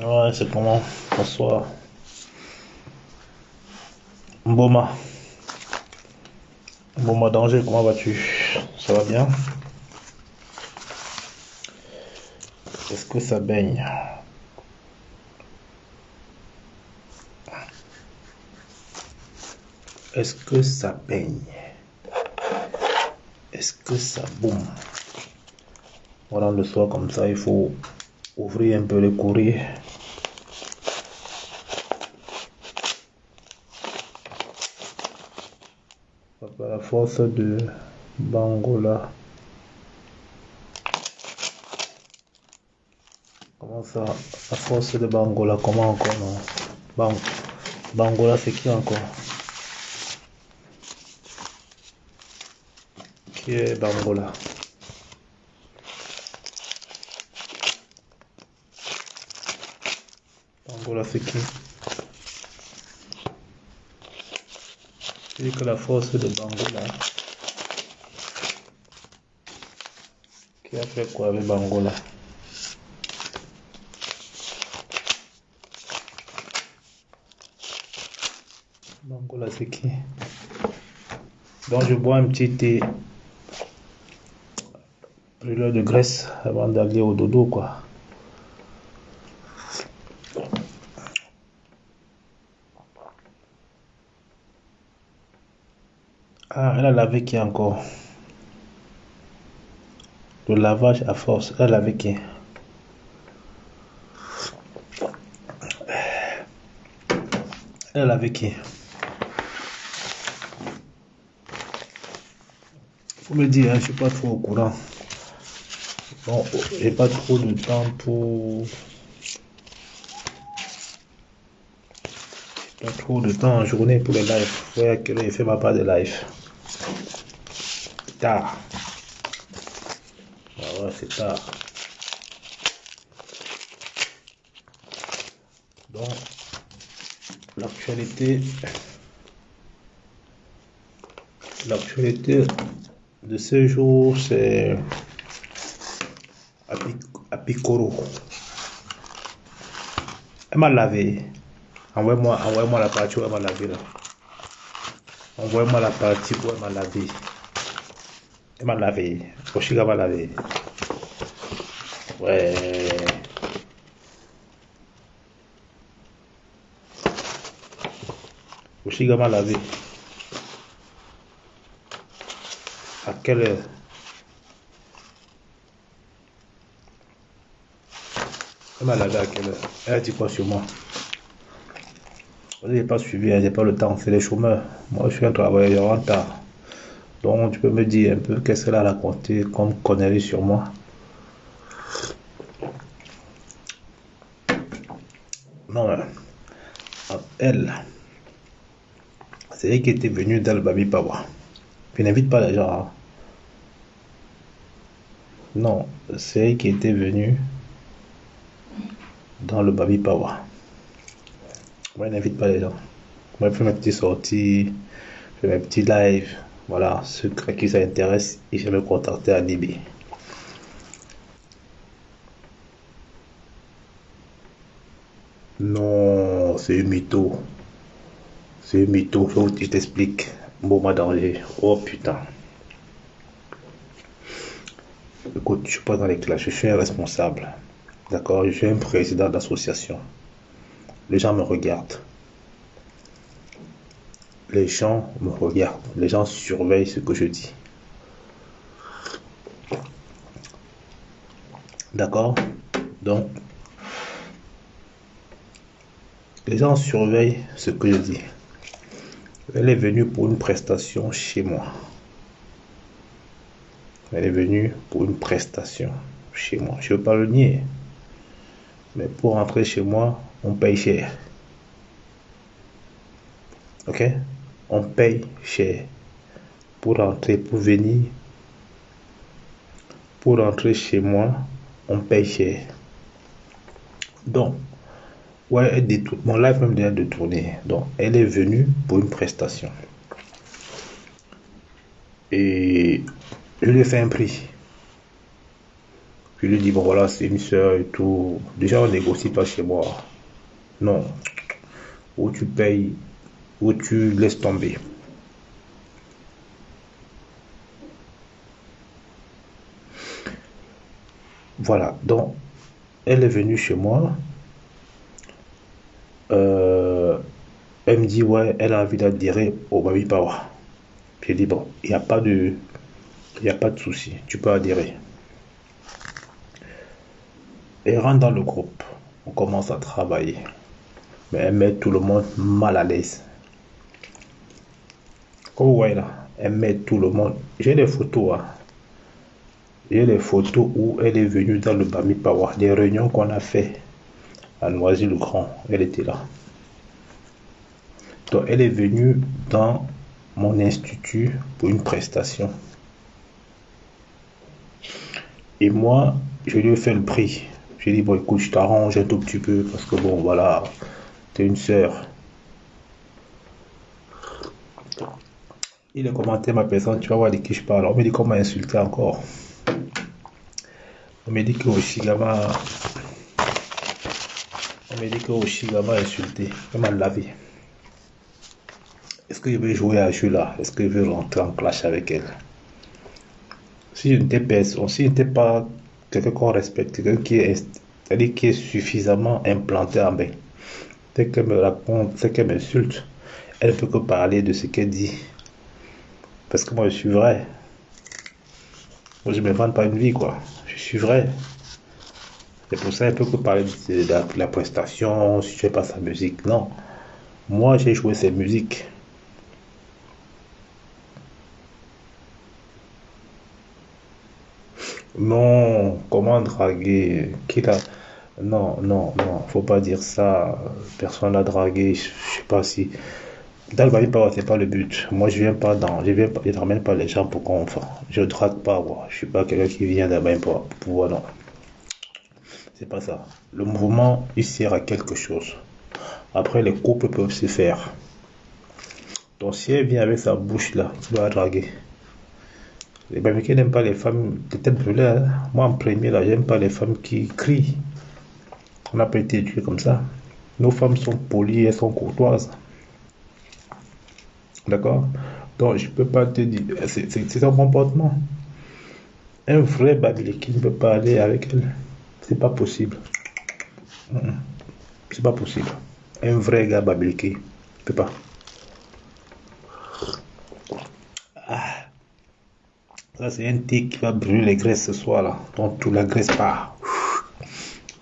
Ouais, c'est comment? Bonsoir. Mboma. Mboma Danger, comment vas-tu? Ça va bien? Est-ce que ça baigne? Est-ce que ça baigne? Est-ce que ça boum? Voilà, le soir comme ça, il faut ouvrir un peu le courrier. Par la force de Bangola. Comment ça? La force de Bangola, comment encore non? Bangola, c'est qui encore? Qui est Bangola? Bangola, c'est qui? C'est que la force de Bangola. Qui a fait quoi avec Bangola? Bangola, c'est qui? Donc, je bois un petit thé brûleur de graisse avant d'aller au dodo, quoi. Ah, elle a lavé qui encore? Le lavage à force, elle a lavé qui? Elle a lavé qui? Faut me dire, hein, je suis pas trop au courant. Bon, j'ai pas trop de temps pour... Pas trop de temps en journée pour les lives. Ouais, à quelle heure il fait ma part de live? Tard. Ah ouais, c'est tard. Donc, l'actualité de ce jour, c'est Apicoro. Elle m'a lavé. Envoie-moi la partie où elle m'a lavé là. Envoie-moi la partie où elle m'a lavé. Elle m'a lavé. Oshiga m'a lavé. Ouais. Oshiga m'a lavé. À quelle heure? Elle m'a lavé à quelle heure? Elle a dit quoi sur moi? Je n'ai pas suivi, j'ai pas le temps, c'est les chômeurs. Moi, je suis un travailleur en retard. Donc, tu peux me dire un peu qu'est-ce qu'elle a raconté comme connerie sur moi? Non, elle, c'est elle qui était venue dans le Babi Pawa. Tu n'invites pas les gens. Hein. Non, c'est elle qui était venue dans le Babi Pawa. Moi, je n'invite pas les gens. Moi, je fais mes petites sorties, je fais mes petits lives. Voilà, ceux à qui ça intéresse, ils vont me contacter à Libye. Non, c'est un mytho. C'est un mytho, faut que je t'explique. Bon, ma danger. Oh putain. Écoute, je suis pas dans les classes, je suis un responsable. D'accord, je suis un président d'association. Les gens me regardent. Les gens me regardent. Les gens surveillent ce que je dis. D'accord? Donc, les gens surveillent ce que je dis. Elle est venue pour une prestation chez moi. Elle est venue pour une prestation chez moi. Je ne veux pas le nier. Mais pour rentrer chez moi, on paye cher. Ok? On paye cher. Pour rentrer, pour venir, pour rentrer chez moi, on paye cher. Donc, ouais, elle détourne. Mon live même déjà de tourner. Donc, elle est venue pour une prestation. Et je lui ai fait un prix. Je lui dis, bon voilà, c'est une soeur et tout. Déjà, on négocie pas chez moi. Non. Ou tu payes, ou tu laisses tomber. Voilà. Donc, elle est venue chez moi. Euh, Elle me dit, ouais, elle a envie d'adhérer au Baby Power. J'ai dit, bon, il y a pas de souci, tu peux adhérer. Elle rentre dans le groupe, on commence à travailler. Mais elle met tout le monde mal à l'aise. Comme vous voyez là, elle met tout le monde. J'ai des photos, hein. J'ai des photos où elle est venue dans le Baby Power, des réunions qu'on a fait à Noisy-le-Grand. Elle était là. Donc, elle est venue dans mon institut pour une prestation. Et moi, je lui ai fait le prix. J'ai dit, bon, écoute, je t'arrange un tout petit peu parce que, bon, voilà, t'es une sœur. Il a commenté ma personne, tu vas voir de qui je parle. On me dit qu'on m'a insulté encore. On me dit que Oshigama. On me dit que Oshigama a insulté. Elle m'a lavé. Est-ce que je vais jouer à ce jeu-là? Est-ce que je vais rentrer en clash avec elle? Si je n'étais pas quelqu'un qu'on respecte, quelqu'un qui est suffisamment implanté en bain, dès qu'elle me raconte, dès qu'elle m'insulte, elle ne peut que parler de ce qu'elle dit. Parce que moi, je suis vrai. Moi, je ne me vante pas une vie, quoi. Je suis vrai. C'est pour ça qu'elle peut que parler de la prestation, si je fais pas sa musique. Non. Moi, j'ai joué ses musiques. Non, comment draguer? Non, non, non, faut pas dire ça. Personne l'a dragué. Je sais pas si. Dans le Baby Power, c'est pas le but. Moi, je ne ramène pas les gens pour qu'on. Enfin, je drague pas, moi. Je suis pas quelqu'un qui vient d'un Baby Power pour pouvoir, non. C'est pas ça. Le mouvement, il sert à quelque chose. Après, les couples peuvent se faire. Donc, si elle vient avec sa bouche là, tu dois la draguer. Les Bamileke n'aiment pas les femmes de tête brûlée, hein. Moi, en premier, là, j'aime pas les femmes qui crient. On n'a pas été éduqués comme ça. Nos femmes sont polies, elles sont courtoises. D'accord? Donc, je peux pas te dire. C'est un comportement. Un vrai Bamileke ne peut pas aller avec elle. C'est pas possible. C'est pas possible. Un vrai gars Bamileke ne peut pas. Ça, c'est un thé qui va brûler les graisses ce soir là. Donc, toute la graisse part.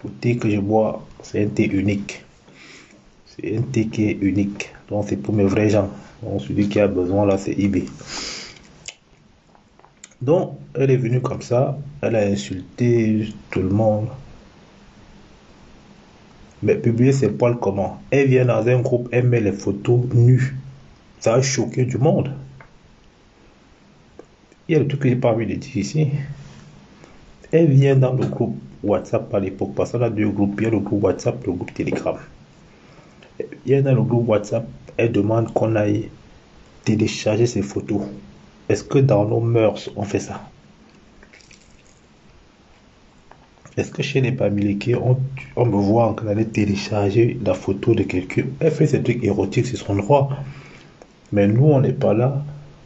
Le thé que je bois, c'est un thé unique. C'est un thé qui est unique. Donc, c'est pour mes vrais gens. Donc, celui qui a besoin là, c'est eBay. Donc, elle est venue comme ça. Elle a insulté tout le monde. Mais publier ses poils comment? Elle vient dans un groupe, elle met les photos nues. Ça a choqué du monde. Il y a le truc que j'ai pas envie de dire ici. Elle vient dans le groupe WhatsApp à l'époque, parce qu'on a deux groupes. Il y a le groupe WhatsApp, le groupe Telegram. Elle vient dans le groupe WhatsApp, elle demande qu'on aille télécharger ses photos. Est-ce que dans nos mœurs, on fait ça? Est-ce que chez les Bamileke, on me voit en train d'aller télécharger la photo de quelqu'un? Elle fait ces trucs érotiques, c'est son droit. Mais nous, on n'est pas là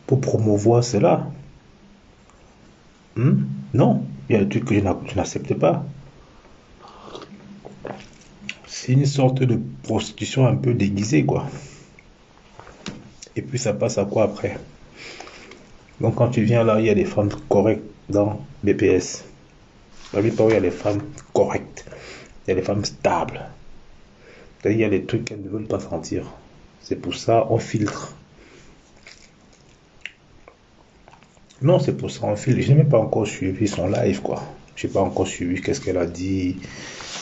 pour promouvoir cela. Non, il y a des trucs que je n'accepte pas. C'est une sorte de prostitution un peu déguisée, quoi. Et puis ça passe à quoi après? Donc quand tu viens là, il y a des femmes correctes dans BPS. Dans le il y a des femmes correctes. Il y a des femmes stables. C'est-à-dire, il y a des trucs qu'elles ne veulent pas sentir. C'est pour ça on filtre. Non, c'est pour ça on filtre. Je n'ai même pas encore suivi son live, quoi. Je n'ai pas encore suivi qu'est-ce qu'elle a dit,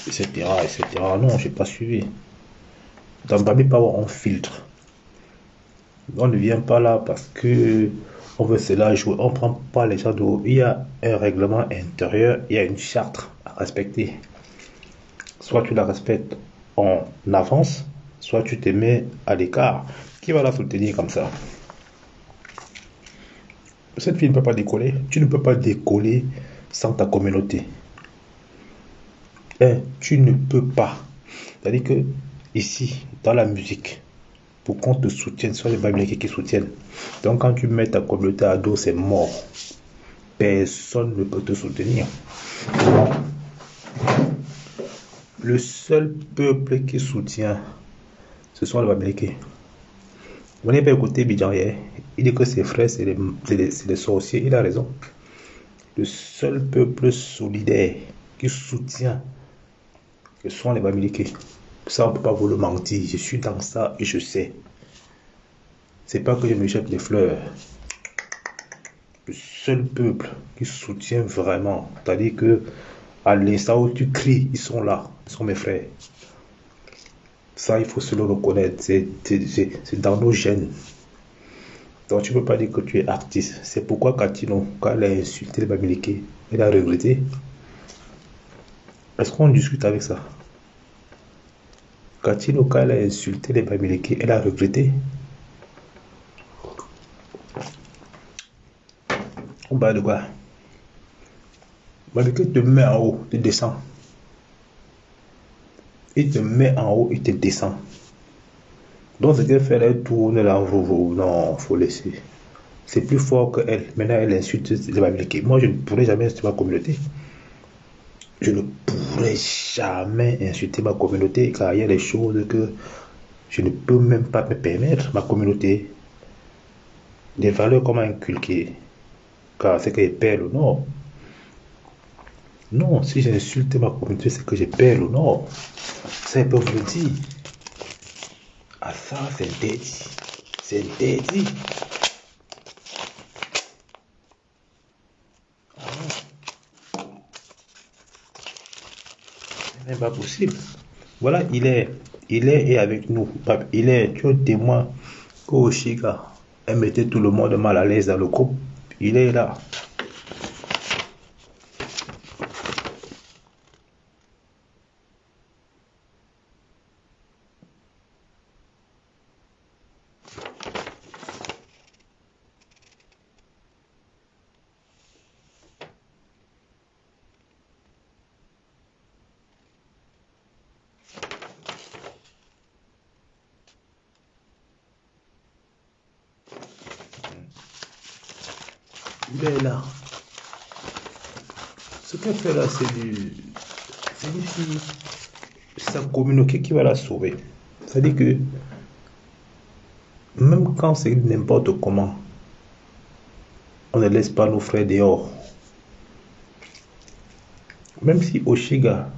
etc., etc. Non, je n'ai pas suivi. Dans Baby Power, on filtre. On ne vient pas là parce que on veut cela jouer. On ne prend pas les gens de haut. Il y a un règlement intérieur, il y a une charte à respecter. Soit tu la respectes en avance, soit tu te mets à l'écart. Qui va la soutenir comme ça? Cette fille ne peut pas décoller. Tu ne peux pas décoller sans ta communauté. Tu ne peux pas. C'est-à-dire que ici, dans la musique, pour qu'on te soutienne, ce sont les Bamileke qui soutiennent. Donc quand tu mets ta communauté à dos, c'est mort. Personne ne peut te soutenir. Le seul peuple qui soutient, ce sont les Bamileke. Vous n'avez pas écouté Bidjarier. Il dit que ses frères, c'est des sorciers. Il a raison. Le seul peuple solidaire qui soutient, ce sont les Bamileke. Ça, on ne peut pas vous le mentir. Je suis dans ça et je sais. C'est pas que je me jette les fleurs. Le seul peuple qui soutient vraiment, c'est-à-dire que à l'instant où tu cries, ils sont là. Ils sont mes frères. Ça, il faut se le reconnaître. C'est dans nos gènes. Donc, tu ne peux pas dire que tu es artiste. C'est pourquoi Katino, quand elle a insulté les Bamileke, elle a regretté. Est-ce qu'on discute avec ça? Katino, quand elle a insulté les Bamileke, elle a regretté. On parle de quoi? Bamileke te met en haut, tu descends. Il te met en haut, il te descend. Donc, ce qu'elle fait, elle tourne là, non, faut laisser. C'est plus fort que elle. Maintenant, elle insulte les Bamileke. Moi, je ne pourrais jamais insulter ma communauté. Je ne pourrais jamais insulter ma communauté car il y a des choses que je ne peux même pas me permettre. Ma communauté, des valeurs comment inculquer, car c'est que j'ai perds le nord. Non, si j'insulte ma communauté, c'est que j'ai perds le nord. Ça, ils peuvent le dire. Ah, ça, c'est interdit. C'est interdit. Ce n'est pas possible. Voilà, il est et avec nous. Il est, tu es témoin qu'Oshiga, elle mettait tout le monde mal à l'aise dans le groupe. Il est là. Il est là. Ce qu'elle fait là, c'est sa communauté qui va la sauver. C'est-à-dire que même quand c'est n'importe comment, on ne laisse pas nos frères dehors. Même si Oshiga,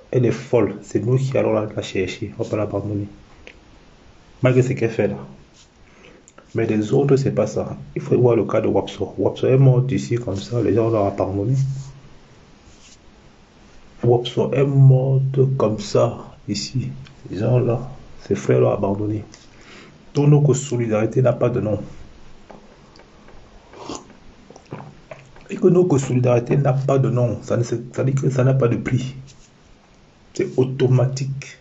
elle est folle, c'est nous qui allons la chercher, on va pas l'abandonner. Malgré ce qu'elle fait là. Mais les autres, c'est pas ça. Il faut voir le cas de Wapso. Wapso est mort ici comme ça, les gens l'ont abandonné. Wapso est morte comme ça, ici. Les gens là, ses frères l'ont abandonné. Donc notre solidarité n'a pas de nom. Et que notre solidarité n'a pas de nom, ça dit que ça n'a pas de prix. C'est automatique.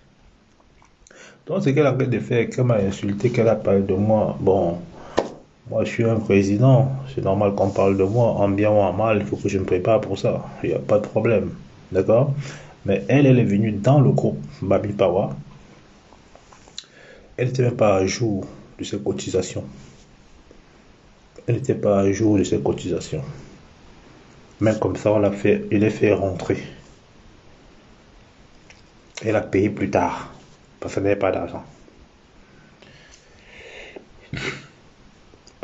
Donc ce qu'elle a fait de faire, qu'elle m'a insulté, qu'elle a parlé de moi, bon, moi je suis un président, c'est normal qu'on parle de moi, en bien ou en mal, il faut que je me prépare pour ça, il n'y a pas de problème, d'accord? Mais elle est venue dans le groupe Babi Pawa, elle n'était même pas à jour de ses cotisations. Elle n'était pas à jour de ses cotisations. Même comme ça, il l'a fait rentrer. Elle a payé plus tard, parce qu'elle n'avait pas d'argent.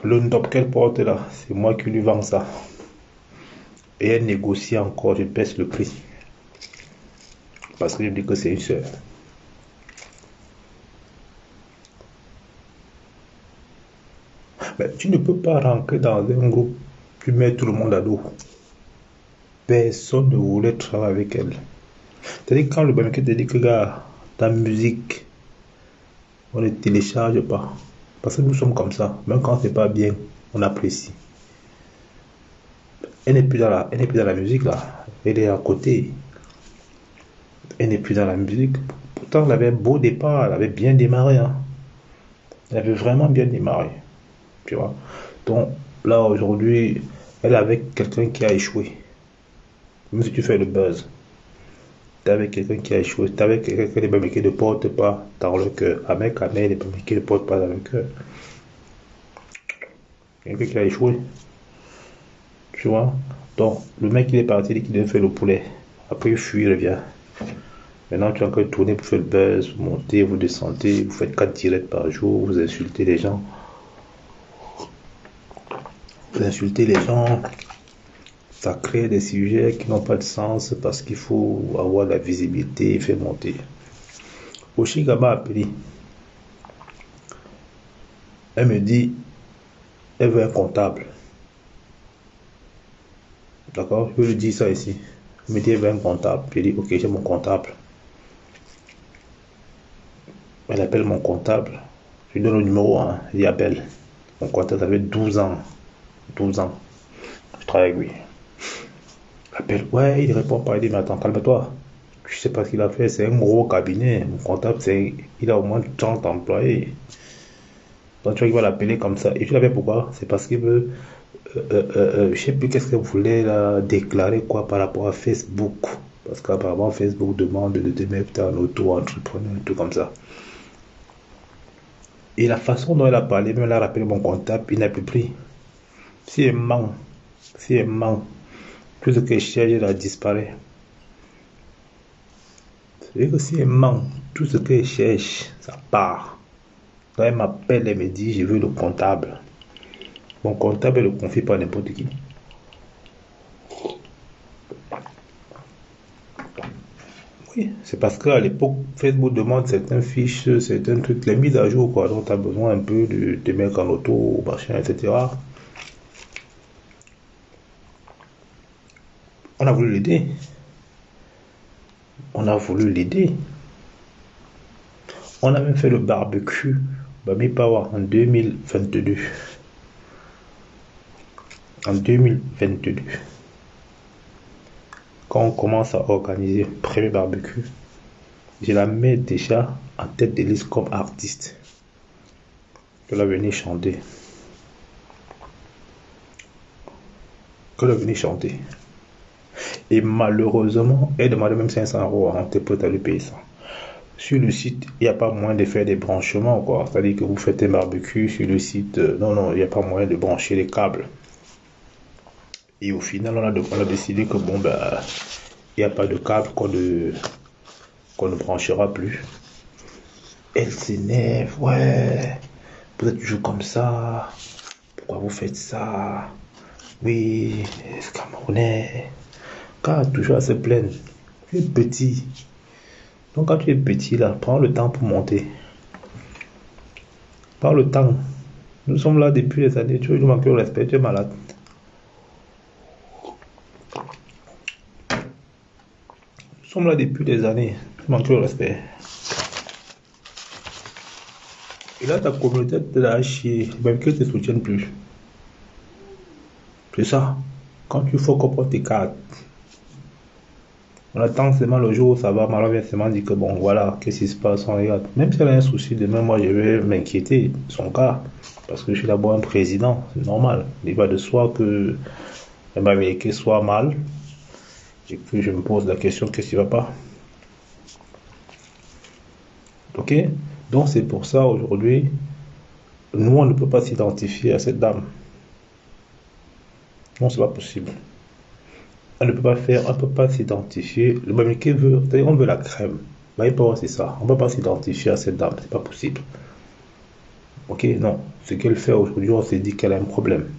Le top qu'elle porte là, c'est moi qui lui vends ça. Et elle négocie encore, je baisse le prix. Parce que je dis que c'est une soeur. Mais tu ne peux pas rentrer dans un groupe, tu mets tout le monde à dos. Personne ne voulait travailler avec elle. C'est-à-dire quand le banquier te dit que gars, ta musique, on ne télécharge pas. Parce que nous sommes comme ça. Même quand c'est pas bien, on apprécie. Elle n'est plus dans la musique là. Elle est à côté. Elle n'est plus dans la musique. Pourtant, elle avait un beau départ. Elle avait bien démarré. Hein. Elle avait vraiment bien démarré. Tu vois. Donc là, aujourd'hui, elle est avec quelqu'un qui a échoué. Même si tu fais le buzz. T'es avec quelqu'un qui a échoué. T'es avec quelqu'un que les bambins ne portent pas dans le cœur. Avec Amel, les bambins ne portent pas dans le cœur. Quelqu'un qui a échoué. Tu vois? Donc, le mec, il est parti, il dit qu'il devait faire le poulet. Après, il fuit, il revient. Maintenant, tu as encore tourné pour faire le buzz, vous montez, vous descendez, vous faites 4 directs par jour, vous insultez les gens. Vous insultez les gens. Ça crée des sujets qui n'ont pas de sens parce qu'il faut avoir de la visibilité et faire monter. Oshigaba a appelé. Elle me dit, elle veut un comptable. D'accord? Je lui dis ça ici. Elle me dit, elle veut un comptable. Je dis, ok, j'ai mon comptable. Elle appelle mon comptable. Je lui donne le numéro, hein. Il appelle. Mon comptable avait 12 ans. 12 ans. Je travaille avec lui. Appelle, ouais, il répond pas, il dit, mais attends, calme-toi. Je sais pas ce qu'il a fait, c'est un gros cabinet. Mon comptable, il a au moins 30 employés. Donc tu vois, il va l'appeler comme ça. Et tu l'avais pourquoi? C'est parce qu'il veut, je sais plus qu'est-ce qu'il voulait là, déclarer quoi par rapport à Facebook. Parce qu'apparemment, Facebook demande de te mettre en auto-entrepreneur, tout comme ça. Et la façon dont elle a parlé, même elle a rappelé mon comptable, il n'a plus pris. Si elle ment, tout ce que je cherche, là disparaît. C'est-à-dire que si elle ment, tout ce que je cherche, ça part. Quand elle m'appelle, elle me dit, je veux le comptable. Mon comptable, elle le confie pas à n'importe qui. Oui, c'est parce qu'à l'époque, Facebook demande certaines fiches, certains trucs, les mises à jour, quoi. Donc, tu as besoin un peu de te mettre en auto, machin, etc. On a voulu l'aider. On a voulu l'aider. On a même fait le barbecue Bami Power en 2022. En 2022. Quand on commence à organiser le premier barbecue, je la mets déjà en tête de liste comme artiste. Que la venir chanter. Que la venir chanter. Et malheureusement, elle demandait même 500 euros. On était prêt à lui payer ça. Sur le site, il n'y a pas moyen de faire des branchements, quoi. C'est-à-dire que vous faites un barbecue sur le site. Non, il n'y a pas moyen de brancher les câbles. Et au final, on a décidé que bon, ben, il n'y a pas de câble qu'on ne branchera plus. Elle s'énerve, ouais, vous êtes toujours comme ça. Pourquoi vous faites ça? Oui, c'est Camerounais. Car toujours à se plaindre. Tu es petit. Donc quand tu es petit là, prends le temps pour monter. Prends le temps. Nous sommes là depuis des années. Tu veux nous manquer au respect, tu es malade. Nous sommes là depuis des années. Tu manques le respect. Et là, ta communauté te l'a chier. Même qu'elle ne te soutienne plus. C'est ça. Quand tu faut comprendre tes cartes. On attend seulement le jour où ça va, malheureusement, vient seulement dire que bon, voilà, qu'est-ce qui se passe, on regarde. Même si elle a un souci, demain, moi, je vais m'inquiéter de son cas. Parce que je suis d'abord un président, c'est normal. Il va de soi que l'Amérique soit mal. Et que je me pose la question, qu'est-ce qui va pas? Ok? Donc, c'est pour ça, aujourd'hui, nous, on ne peut pas s'identifier à cette dame. Non, c'est pas possible. On ne peut pas faire, on ne peut pas s'identifier. Le Bamileke veut, c'est-à-dire on veut la crème. C'est ça. On ne peut pas s'identifier à cette dame, c'est pas possible. Ok, non. Ce qu'elle fait aujourd'hui, on s'est dit qu'elle a un problème.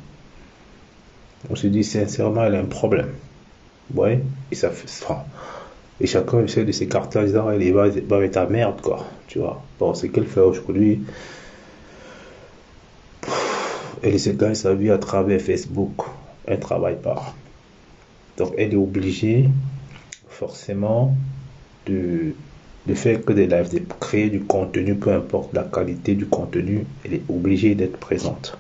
On se dit sincèrement, elle a un problème. Ouais, et ça fait ça. Et chacun essaie de s'écarter en disant, elle va avec ta merde, quoi. Tu vois. Bon, ce qu'elle fait aujourd'hui, elle essaie de gagner sa vie à travers Facebook. Elle ne travaille pas. Donc, elle est obligée, forcément, de faire que des lives, de créer du contenu, peu importe la qualité du contenu, elle est obligée d'être présente.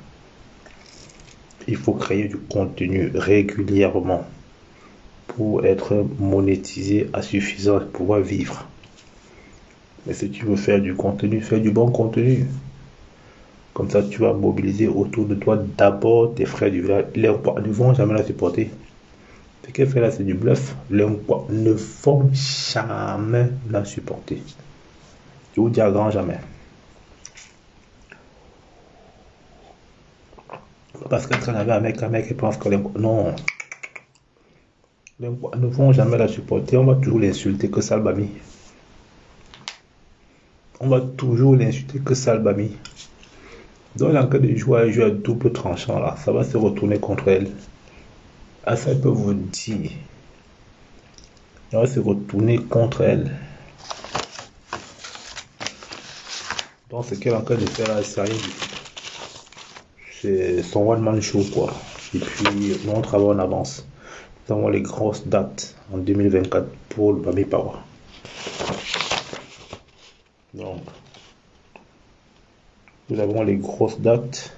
Il faut créer du contenu régulièrement pour être monétisé à suffisance pour pouvoir vivre. Mais si tu veux faire du contenu, fais du bon contenu. Comme ça, tu vas mobiliser autour de toi d'abord tes frères du village. Ils ne vont jamais la supporter. Ce qu'elle fait là, c'est du bluff. Les Nkwa ne vont jamais la supporter. Je vous dis à grand jamais. Parce qu'elle traîne avec un mec qui pense que les Nkwa... Non. Les Nkwa ne vont jamais la supporter. On va toujours l'insulter que Salbami. On va toujours l'insulter que Salbami. Donc, en cas de jouer un jeu à double tranchant, là, ça va se retourner contre elle. Ah, ça peut vous dire. Ça va se retourner contre elle. Donc, ce qu'elle est en train de faire là, c'est rien du tout. C'est son one-man show, quoi. Et puis, nous, on travaille en avance. Nous avons les grosses dates en 2024 pour le Bami Power. Donc, nous avons les grosses dates.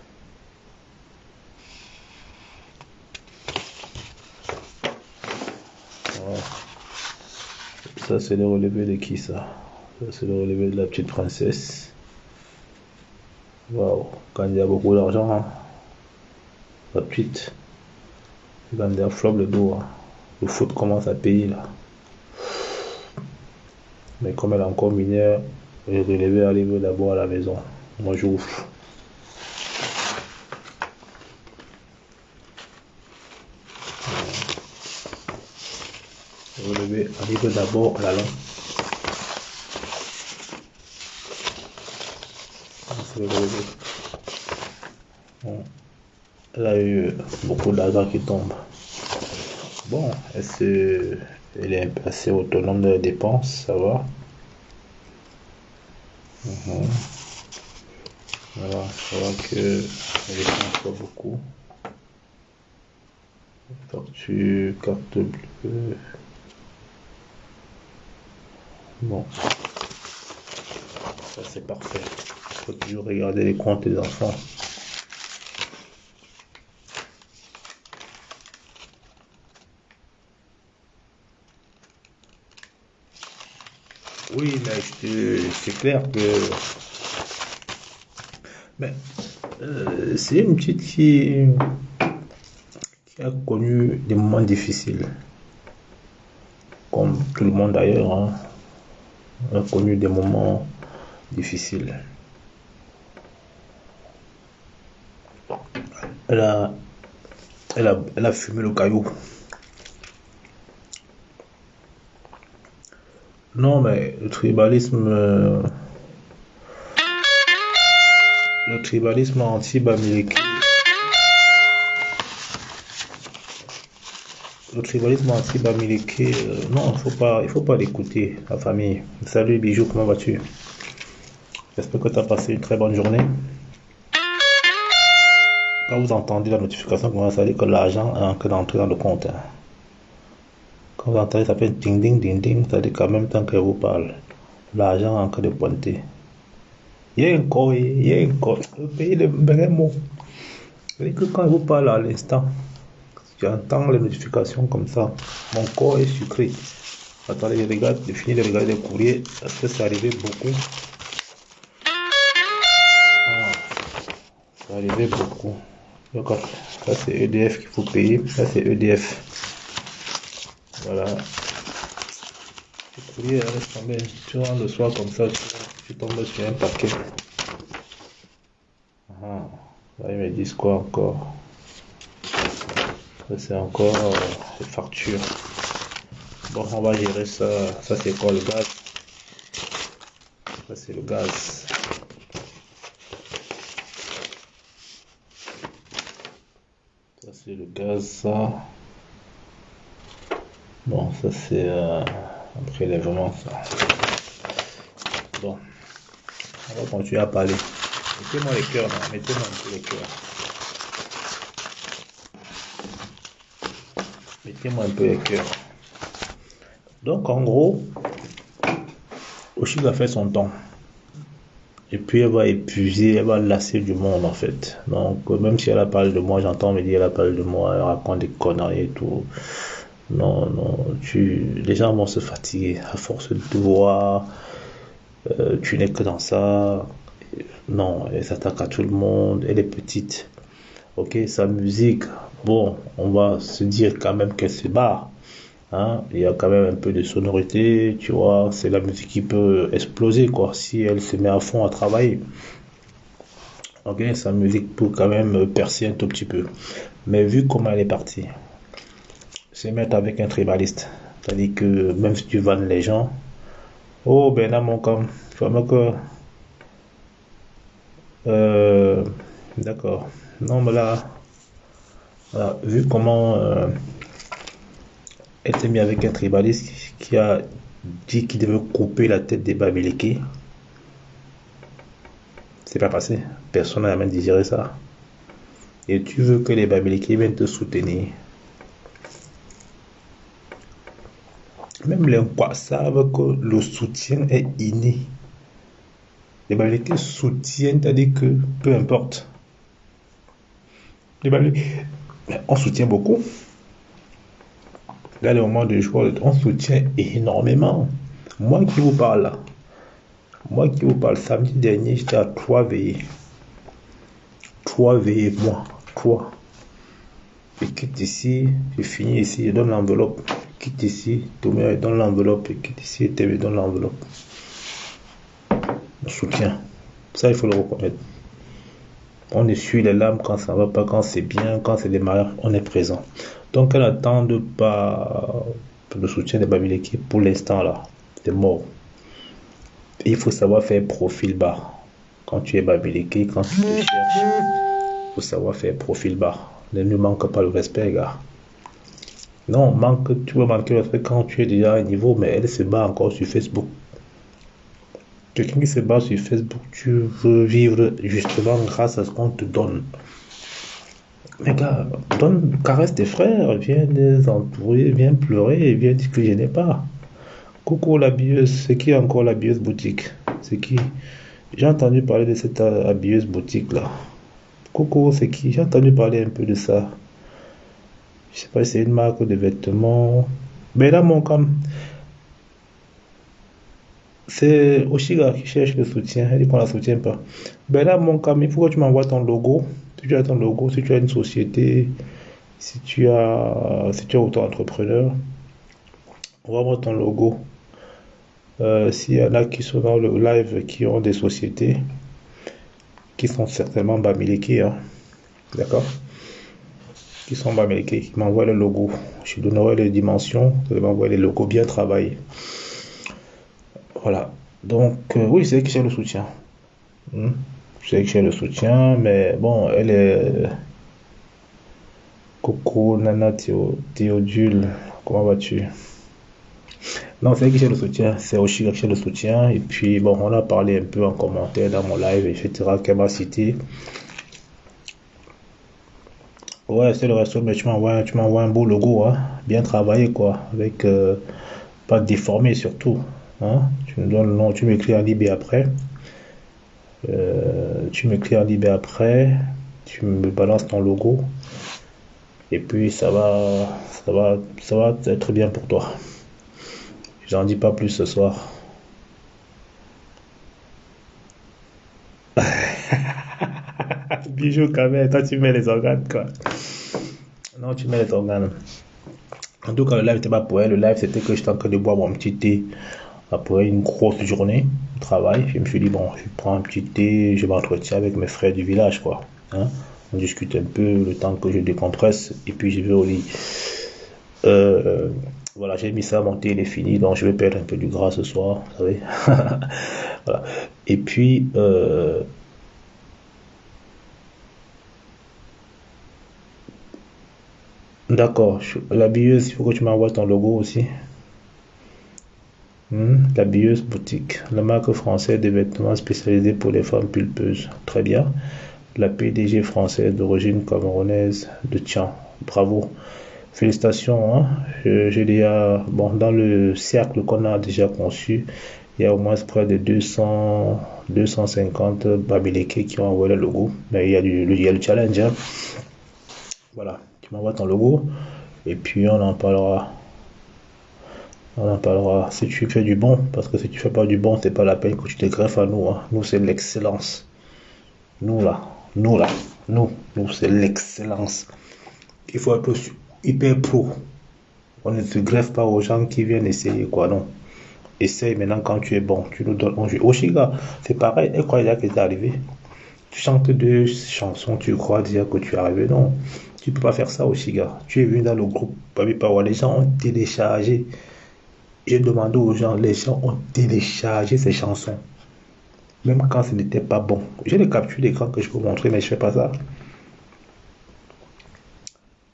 Voilà. Ça, c'est le relevé de qui, ça? Ça, c'est le relevé de la petite princesse. Waouh, quand il y a beaucoup d'argent, hein. La petite, quand il y a flop le dos, hein. Le foot commence à payer là. Mais comme elle est encore mineure, le relevé arrive d'abord à la maison. Moi j'ouvre. Le relevé arrive d'abord à la langue. C'est le relevé. Bon. Elle a eu beaucoup d'argent qui tombe. Bon, elle est assez autonome de dépenses, ça va. Voilà, ça va que elle dépense pas beaucoup. Facture, carte bleue. Bon, ça c'est parfait. Il faut toujours regarder les comptes des enfants. Oui, mais c'est clair que... Mais c'est une petite qui a connu des moments difficiles. Comme tout le monde d'ailleurs, hein. Elle a connu des moments difficiles. Elle a fumé le caillou. Non, mais le tribalisme anti-bamileke, non, il faut pas l'écouter, la famille. Salut Bijou, comment vas-tu? J'espère que tu as passé une très bonne journée. Quand vous entendez la notification, ça veut dire que l'argent est en train d'entrer dans le compte, hein. Quand vous entendez, ça fait ding ding ding ding, ça veut dire qu'en même temps que vous parle, l'argent est en train de pointer. Il y a encore, le pays de vrais mots. C'est que quand je vous parle à l'instant, j'entends les notifications comme ça, mon corps est sucré. Attendez, je finis de regarder les courriers, parce que c'est arrivé beaucoup. Ah, c'est arrivé beaucoup. Donc, ça c'est EDF qu'il faut payer, ça c'est EDF. Voilà. Le courrier reste tombé. Tu rentres le soir comme ça, tu tombes sur un paquet. Ah, là, ils me disent quoi encore? Ça c'est encore les factures. Bon, on va gérer ça. Ça c'est quoi le gaz? Ça c'est le gaz. Ça c'est le gaz, ça. Bon, ça c'est un prélèvement, ça. Bon, on va continuer à parler. Mettez-moi les cœurs, non? Mettez-moi un peu les cœurs. Mettez-moi un peu les cœurs. Donc, en gros, Oshi va faire son temps. Et puis, elle va épuiser, elle va lasser du monde, en fait. Donc, même si elle a parlé de moi, j'entends me dire, elle a parlé de moi, elle raconte des conneries et tout. Non, les gens vont se fatiguer à force de te voir. Tu n'es que dans ça. Non, elle s'attaque à tout le monde. Elle est petite. Ok, sa musique, bon, on va se dire quand même qu'elle se barre. Hein, il y a quand même un peu de sonorité, tu vois, c'est la musique qui peut exploser, quoi, si elle se met à fond à travailler. Ok, sa musique peut quand même percer un tout petit peu. Mais vu comment elle est partie, se mettre avec un tribaliste, c'est-à-dire que même si tu vannes les gens, oh ben là mon com, vraiment que, euh, d'accord, non mais là, voilà, vu comment elle s'est mis avec un tribaliste qui a dit qu'il devait couper la tête des Babyliki, c'est pas passé, personne n'a même digéré ça. Et tu veux que les Babyliki viennent te soutenir. Même les Nkwa savent que le soutien est inné. Les Babyliki soutiennent, c'est-à-dire que peu importe. Les Babyliki, on soutient beaucoup. Dans les moments de joie, on soutient énormément. Moi qui vous parle là, moi qui vous parle, samedi dernier, j'étais à 3 veillées. 3 veillées, moi, 3. Je quitte ici, je finis ici, je donne l'enveloppe. Je quitte ici, Thomas donne l'enveloppe. Je quitte ici, TV donne l'enveloppe. On soutient. Ça, il faut le reconnaître. On essuie les larmes quand ça ne va pas, quand c'est bien, quand c'est des mariages, on est présent. Donc, elle n'attend pas le soutien des Babyliki pour l'instant là. C'est mort. Et il faut savoir faire profil bas. Quand tu es Babyliki, quand tu te cherches, il faut savoir faire profil bas. Ne nous manque pas le respect, gars. Non, tu vas manquer le respect quand tu es déjà à un niveau, mais elle se bat encore sur Facebook. Quelqu'un qui se bat sur Facebook, tu veux vivre justement grâce à ce qu'on te donne. Mais gars, caresse tes frères, viens les entourer, viens pleurer, viens dire que je n'ai pas. Coucou la bieuse, c'est qui encore la bieuse boutique? C'est qui? J'ai entendu parler de cette habilleuse boutique là. Coucou, c'est qui? J'ai entendu parler un peu de ça. Je sais pas si c'est une marque de vêtements. Mais là, mon cam, c'est Oshiga qui cherche le soutien. Elle dit qu'on la soutient pas. Ben là, mon cam, il faut que tu m'envoies ton logo. Si tu as ton logo, si tu as une société, si tu es auto-entrepreneur, envoie-moi ton logo. S'il y en a qui sont dans le live qui ont des sociétés, qui sont certainement Bamileke, hein, d'accord? Qui sont Bamileke, qui m'envoient le logo. Je donnerai les dimensions, je vais m'envoyer les logos bien travaillés. Voilà. Donc, oui, c'est elle qui cherche le soutien. C'est elle qui cherche le soutien, mais bon, elle est. Coco, Nana, Théodule, comment vas-tu? Non, c'est elle qui cherche le soutien, c'est Oshiga qui cherche le soutien. Et puis, bon, on a parlé un peu en commentaire dans mon live, etc., qu'elle m'a cité. Ouais, c'est le resto, mais tu m'envoies un beau logo, hein, bien travaillé, quoi, avec pas déformé surtout. Hein. Tu me donnes le nom, tu m'écris en Libé après. Tu m'écris en Libé après, tu me balances ton logo, et puis ça va être bien pour toi. J'en dis pas plus ce soir. Bijou quand même, toi tu mets les organes, quoi. Non, tu mets les organes. En tout cas, le live n'était pas pour elle. Le live, c'était que j'étais en train de boire mon petit thé après une grosse journée de travail. Je me suis dit, bon, je prends un petit thé, je m'entretiens avec mes frères du village, quoi. Hein? On discute un peu le temps que je décompresse et puis je vais au lit. Voilà, j'ai mis ça, mon thé il est fini, donc je vais perdre un peu du gras ce soir, vous savez. Voilà. Et puis, d'accord, la billeuse, il faut que tu m'envoies ton logo aussi. La billeuse boutique, la marque française de vêtements spécialisés pour les femmes pulpeuses. Très bien. La PDG française d'origine camerounaise de Tian. Bravo. Félicitations. Hein. J'ai déjà, bon, dans le cercle qu'on a déjà conçu, il y a au moins près de 250 Babyleke qui ont envoyé le logo. Mais il y a le challenge. Hein. Voilà. Tu m'envoies ton logo et puis on en parlera. On en parlera si tu fais du bon, parce que si tu fais pas du bon, c'est pas la peine que tu te greffes à nous. Hein. Nous, c'est l'excellence. Nous là, Nous, c'est l'excellence. Il faut être hyper pro. On ne se greffe pas aux gens qui viennent essayer, quoi, non. Essaye maintenant quand tu es bon. Tu nous donnes un jeu. Oshiga, c'est pareil. Elle croit déjà que c'est arrivé. Tu chantes deux chansons, tu crois déjà que tu es arrivé. Non, tu peux pas faire ça, Oshiga. Tu es venu dans le groupe Baby Power. Les gens ont téléchargé. J'ai demandé aux gens, les gens ont téléchargé ces chansons. Même quand ce n'était pas bon. J'ai les captures d'écran que je peux montrer, mais je fais pas ça.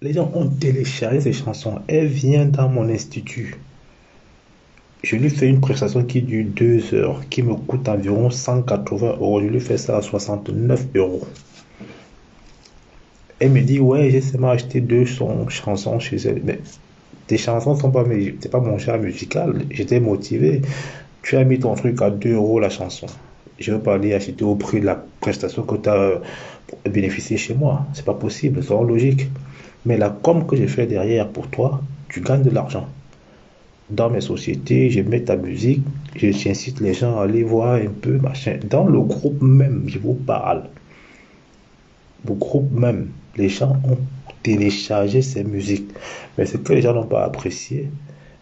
Les gens ont téléchargé ces chansons. Elle vient dans mon institut. Je lui fais une prestation qui dure 2 heures, qui me coûte environ 180 euros. Je lui fais ça à 69 euros. Elle me dit, ouais, j'ai seulement acheté chansons chez elle. Mais tes chansons sont pas, c'est pas mon genre musical. J'étais motivé. Tu as mis ton truc à 2 euros la chanson. Je veux pas aller acheter au prix de la prestation que tu as bénéficié chez moi. C'est pas possible, c'est logique. Mais la com que j'ai fait derrière pour toi, tu gagnes de l'argent. Dans mes sociétés, je mets ta musique, j'incite les gens à aller voir un peu, machin. Dans le groupe même, je vous parle. Le groupe même, les gens ont téléchargé ces musiques. Mais ce que les gens n'ont pas apprécié,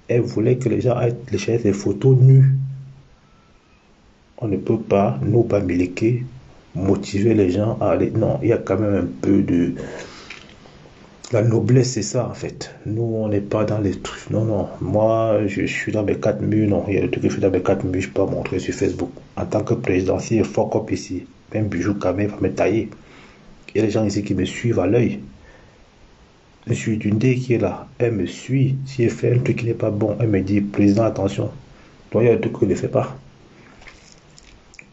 elle voulait que les gens aillent télécharger ces photos nues. On ne peut pas, nous, Bamileke, motiver les gens à aller. Non, il y a quand même un peu de. La noblesse, c'est ça, en fait. Nous, on n'est pas dans les trucs. Non, non. Moi, je suis dans mes 4 murs. Non, il y a le truc que je suis dans mes 4 murs, je peux pas montrer sur Facebook. En tant que président, si je fuck up ici, même Bijou Kamé va me tailler. Il y a des gens ici qui me suivent à l'œil. Je suis d'une dé qui est là. Elle me suit. Si elle fait un truc qui n'est pas bon, elle me dit, président, attention. Toi, il y a un truc que je ne fais pas.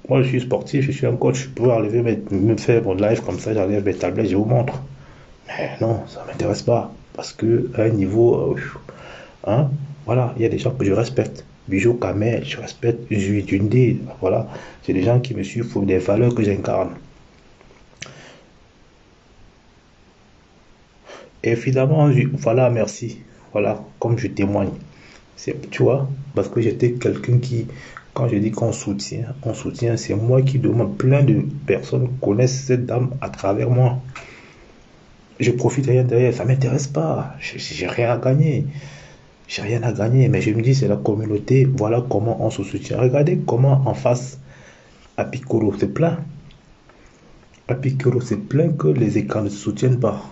Moi, je suis sportif, je suis un coach. Je peux enlever, me faire mon live comme ça, j'enlève mes tablettes, je vous montre. Mais non, ça ne m'intéresse pas. Parce que à un niveau, hein, voilà, il y a des gens que je respecte. Bijou Kamel, je respecte. Je suis d'une dé. Voilà. C'est des gens qui me suivent pour des valeurs que j'incarne. Et finalement, voilà, merci. Voilà, comme je témoigne. Tu vois, parce que j'étais quelqu'un qui, quand je dis on soutient, c'est moi qui demande. Plein de personnes connaissent cette dame à travers moi. Je profite rien derrière, ça m'intéresse pas. J'ai rien à gagner. J'ai rien à gagner, mais je me dis, c'est la communauté, voilà comment on se soutient. Regardez comment en face, Apicoro se plaint. Apicoro se plaint que les écrans ne se soutiennent pas.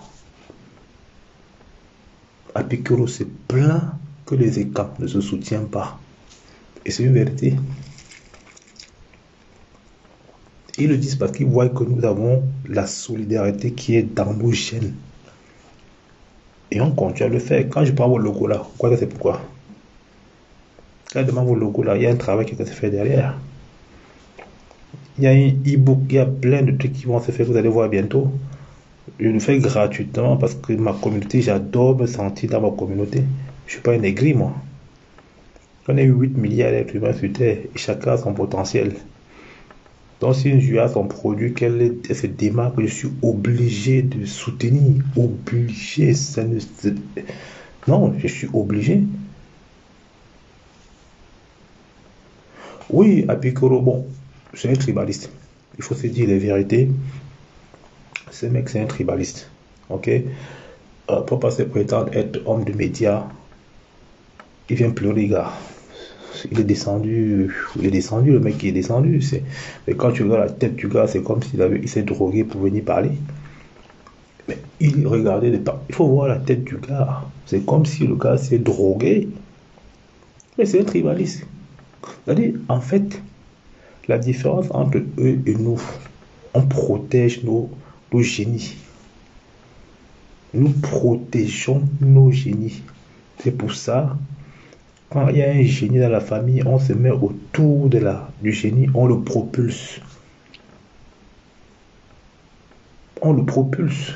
Apicoro se plaint que les écrans ne se soutiennent pas. Et c'est une vérité. Ils le disent parce qu'ils voient que nous avons la solidarité qui est dans nos gènes. Et on continue à le faire. Quand je prends vos logos là, vous croyez que c'est pourquoi? Quand je demande vos logos là, il y a un travail qui va se faire derrière. Il y a un e-book, il y a plein de trucs qui vont se faire, vous allez voir bientôt. Je le fais gratuitement parce que ma communauté, j'adore me sentir dans ma communauté. Je ne suis pas un aigri, moi. On est 8 milliards d'êtres humains sur Terre et chacun a son potentiel. Donc, si une jument a son produit, qu'elle se démarque, je suis obligé de soutenir. Obligé, ça ne. Non, je suis obligé. Oui, Apicoro, bon, c'est un tribaliste. Il faut se dire les vérités. Ce mec, c'est un tribaliste. Ok? Pour passer prétendre être homme de médias, il vient pleurer, gars. Il est descendu, le mec qui est descendu. Mais quand tu regardes la tête du gars, c'est comme il s'est drogué pour venir parler. Mais il regardait il faut voir la tête du gars. C'est comme si le gars s'est drogué. Mais c'est un tribaliste. C'est-à-dire, en fait, la différence entre eux et nous, on protège nos génies. Nous protégeons nos génies. C'est pour ça, quand il y a un génie dans la famille, on se met autour du génie, on le propulse. On le propulse.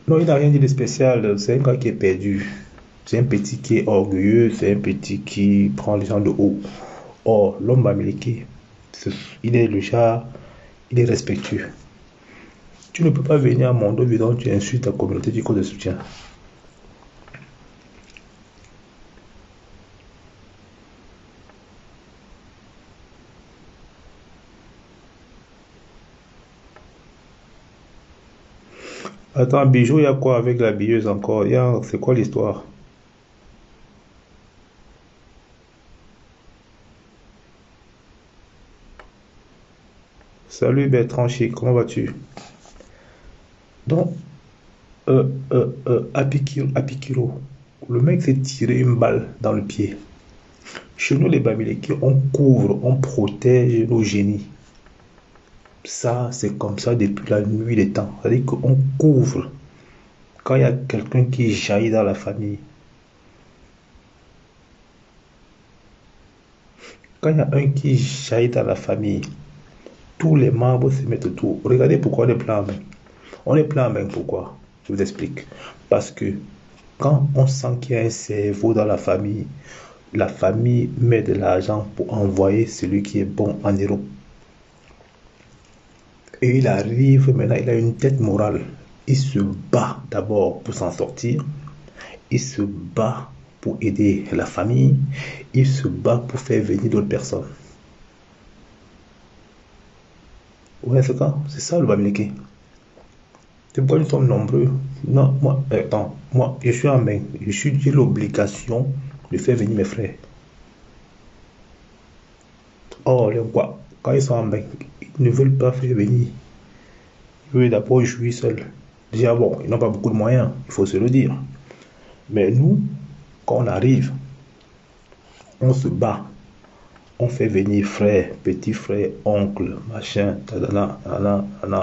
Non, il n'a rien dit de spécial. C'est un gars qui est perdu. C'est un petit qui est orgueilleux. C'est un petit qui prend les gens de haut. Or, l'homme américain, il est le genre, il est respectueux. Tu ne peux pas venir à mon dos évident, tu insultes ta communauté du code de soutien. Attends, bijou, il y a quoi avec la billeuse encore? C'est quoi l'histoire? Salut Bertrand Chic, comment vas-tu? Donc, Apikiro, le mec s'est tiré une balle dans le pied. Chez nous, les Bamileke, on couvre, on protège nos génies. Ça, c'est comme ça depuis la nuit des temps. C'est-à-dire qu'on couvre. Quand il y a quelqu'un qui jaillit dans la famille, quand il y a un qui jaillit dans la famille, tous les membres se mettent autour. Regardez pourquoi on est plein en main. On est plein en main, pourquoi? Je vous explique. Parce que quand on sent qu'il y a un cerveau dans la famille met de l'argent pour envoyer celui qui est bon en Europe. Et il arrive maintenant, il a une tête morale. Il se bat d'abord pour s'en sortir. Il se bat pour aider la famille. Il se bat pour faire venir d'autres personnes. Ouais, c'est ça le Bamileke. C'est pourquoi nous sommes nombreux. Non, moi, attends, moi, je suis en main. J'ai l'obligation de faire venir mes frères. Oh, les quoi, quand ils sont en main, ils ne veulent pas faire venir. Ils veulent d'abord jouir seuls. Déjà, bon, ils n'ont pas beaucoup de moyens, il faut se le dire. Mais nous, quand on arrive, on se bat. On fait venir frère, petit frère, oncle, machin, tadana,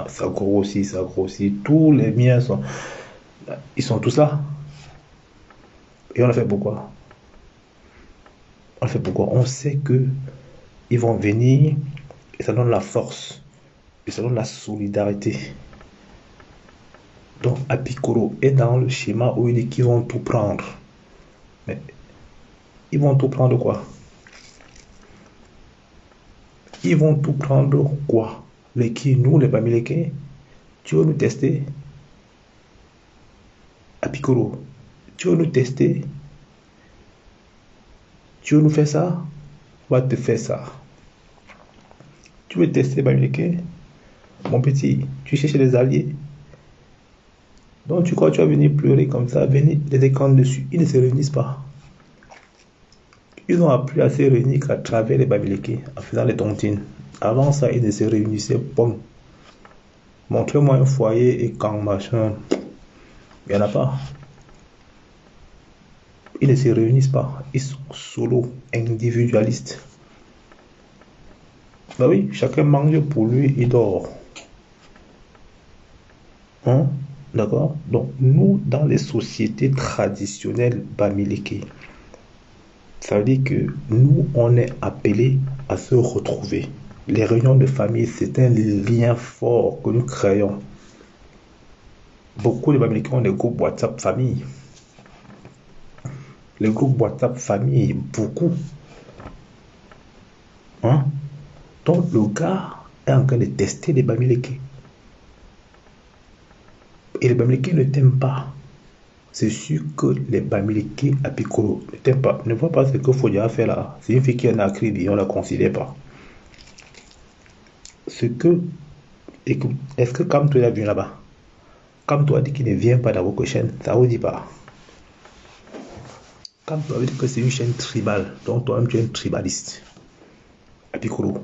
ça grossit. Tous les miens sont. Ils sont tous là. Et on le fait pourquoi? On le fait pourquoi? On sait que ils vont venir et ça donne la force. Et ça donne la solidarité. Donc Apikoro est dans le schéma où il dit qu'ils vont tout prendre. Mais ils vont tout prendre quoi? Ils vont tout prendre quoi? Les qui, nous, les Bamileke? Tu veux nous tester? Apikoro, tu veux nous tester? Tu veux nous faire ça? On va te faire ça. Tu veux tester Bamileke? Mon petit, tu cherches des alliés. Donc tu crois que tu vas venir pleurer comme ça, venir les écrans dessus. Ils ne se réunissent pas. Ils ont appris à se réunir qu'à travers les Bamileke, en faisant les tontines. Avant ça, ils ne se réunissaient pas. Montrez-moi un foyer et quand machin, il n'y en a pas. Ils ne se réunissent pas. Ils sont solo, individualistes. Ben oui, chacun mange pour lui, il dort. Hein? D'accord? Donc, nous, dans les sociétés traditionnelles Bamileke, ça veut dire que nous, on est appelés à se retrouver. Les réunions de famille, c'est un lien fort que nous créons. Beaucoup de Bamileke ont des groupes WhatsApp famille. Les groupes WhatsApp famille, beaucoup. Hein? Donc, le gars est en train de tester les Bamileke. Et les Bamileke ne t'aiment pas. C'est sûr que les Bamileke à Piccolo ne t'aiment pas. Ne vois pas ce que Fodia a fait là. C'est une fille qui en a crédit, on ne la considère pas. Écoute, est-ce que comme toi, il a vu là-bas? Comme toi, dit qu'il ne vient pas dans votre chaîne, ça vous dit pas. Comme toi, dit que c'est une chaîne tribale, donc toi-même, tu es un tribaliste. À Piccolo.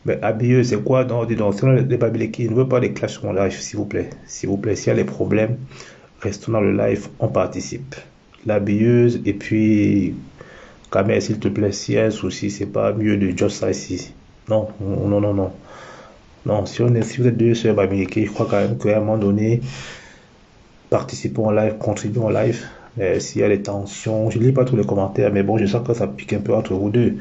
Mais habilleux, c'est quoi? Donc, dis donc, sinon les Bamileke, ne veut pas les clashs sur mon live, s'il vous plaît. S'il vous plaît, s'il y a des problèmes, restons dans le live, on participe. L'habilleuse, et puis, Kamer, s'il te plaît, s'il y a un souci, c'est pas mieux de just ça ici. Non, non, non, non. Non, si vous êtes deux sur Bamileke, je crois quand même qu'à un moment donné, participons en live, contribuons en live. S'il y a des tensions, je ne lis pas tous les commentaires, mais bon, je sens que ça pique un peu entre vous deux.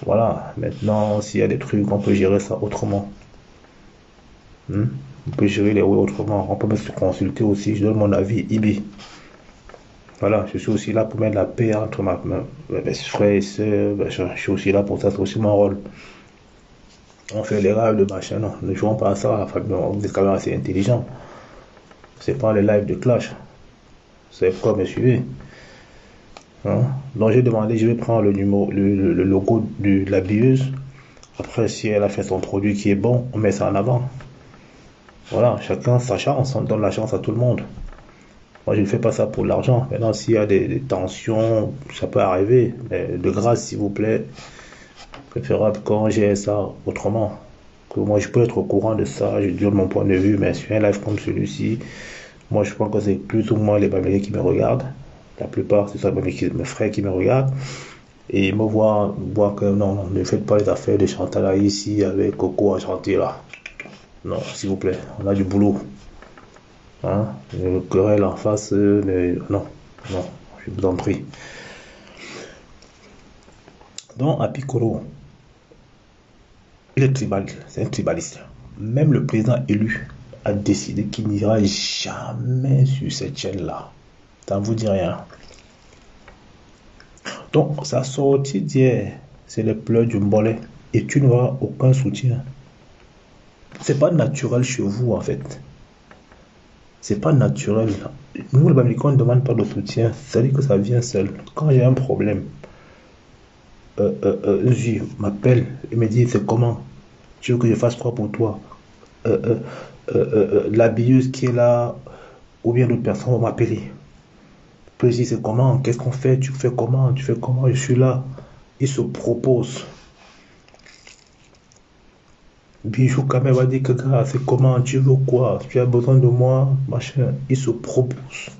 Voilà, maintenant, s'il y a des trucs, on peut gérer ça autrement. On peut gérer les oui autrement. On peut même se consulter aussi. Je donne mon avis, Ibi. Voilà, je suis aussi là pour mettre la paix entre mes frères et sœurs. Je suis aussi là pour ça, c'est aussi mon rôle. On fait les rêves de machin, non. Ne jouons pas à ça. Vous êtes quand même assez intelligent. C'est pas les lives de clash. C'est quoi me suivez? Hein? Donc j'ai demandé, je vais prendre le numéro, le logo de la billeuse. Après, si elle a fait son produit qui est bon, on met ça en avant. Voilà, chacun sa chance, on donne la chance à tout le monde. Moi, je ne fais pas ça pour l'argent. Maintenant, s'il y a des tensions, ça peut arriver. Mais de grâce, s'il vous plaît, préférable quand j'ai ça autrement. Que moi, je peux être au courant de ça, je donne mon point de vue, mais sur un live comme celui-ci, moi, je pense que c'est plus ou moins les Bamilés qui me regardent. La plupart, c'est ça mes frères qui me regardent. Et ils me voient que non, non, ne faites pas les affaires de Chantal ici avec Coco à chanter là. Non, s'il vous plaît, on a du boulot. Hein? Le querelle en face, mais non, non, je vous en prie. Donc, à Piccolo, il est tribal, c'est un tribaliste. Même le président élu a décidé qu'il n'ira jamais sur cette chaîne-là. Ça ne vous dit rien. Donc, sa sortie d'hier, c'est les pleurs du mbolet. Et tu n'auras aucun soutien. C'est pas naturel chez vous, en fait. C'est pas naturel. Nous, les Bamilés, on ne demande pas de soutien. Ça dit que ça vient seul. Quand j'ai un problème, je m'appelle et me dit c'est comment? Tu veux que je fasse quoi pour toi? La billeuse qui est là, ou bien d'autres personnes vont m'appeler. Puis je dis c'est comment? Qu'est-ce qu'on fait? Tu fais comment? Tu fais comment? Je suis là. Il se propose. Bijou Kamel va dire que gars, c'est comment? Tu veux quoi? Tu as besoin de moi? Machin. Il se propose.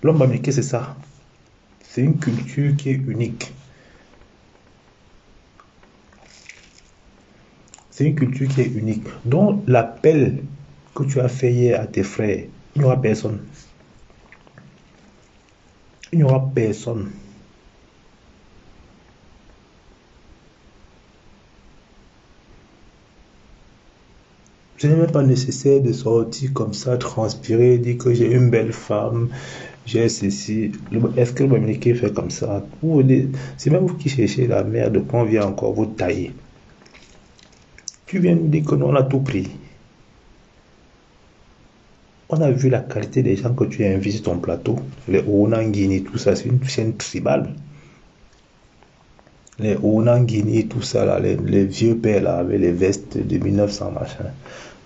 L'homme américain, c'est ça. C'est une culture qui est unique. C'est une culture qui est unique. Donc, l'appel que tu as fait hier à tes frères, il n'y aura personne. Il n'y aura personne. Ce n'est même pas nécessaire de sortir comme ça, transpirer, dire que j'ai une belle femme, j'ai ceci. Est-ce que le Dominicain fait comme ça? C'est même vous qui cherchez la merde, quand on vient encore vous tailler. Tu viens nous dire que nous, on a tout pris. On a vu la qualité des gens que tu as invités sur ton plateau. Les Onangini, tout ça, c'est une chaîne tribale. Les Onangini, tout ça, là, les vieux pères là, avec les vestes de 1900, machin.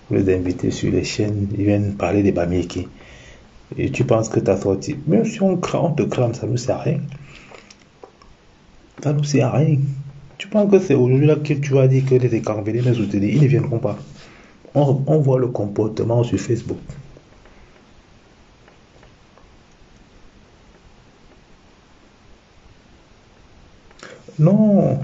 Vous les invitez sur les chaînes, ils viennent parler des Bamileke. Et tu penses que tu as sorti. Même si on te crame, ça ne nous sert à rien. Ça ne nous sert à rien. Tu penses que c'est aujourd'hui là que tu vas dire que les écarvelés, mais ils ne viendront pas. On voit le comportement sur Facebook. Non,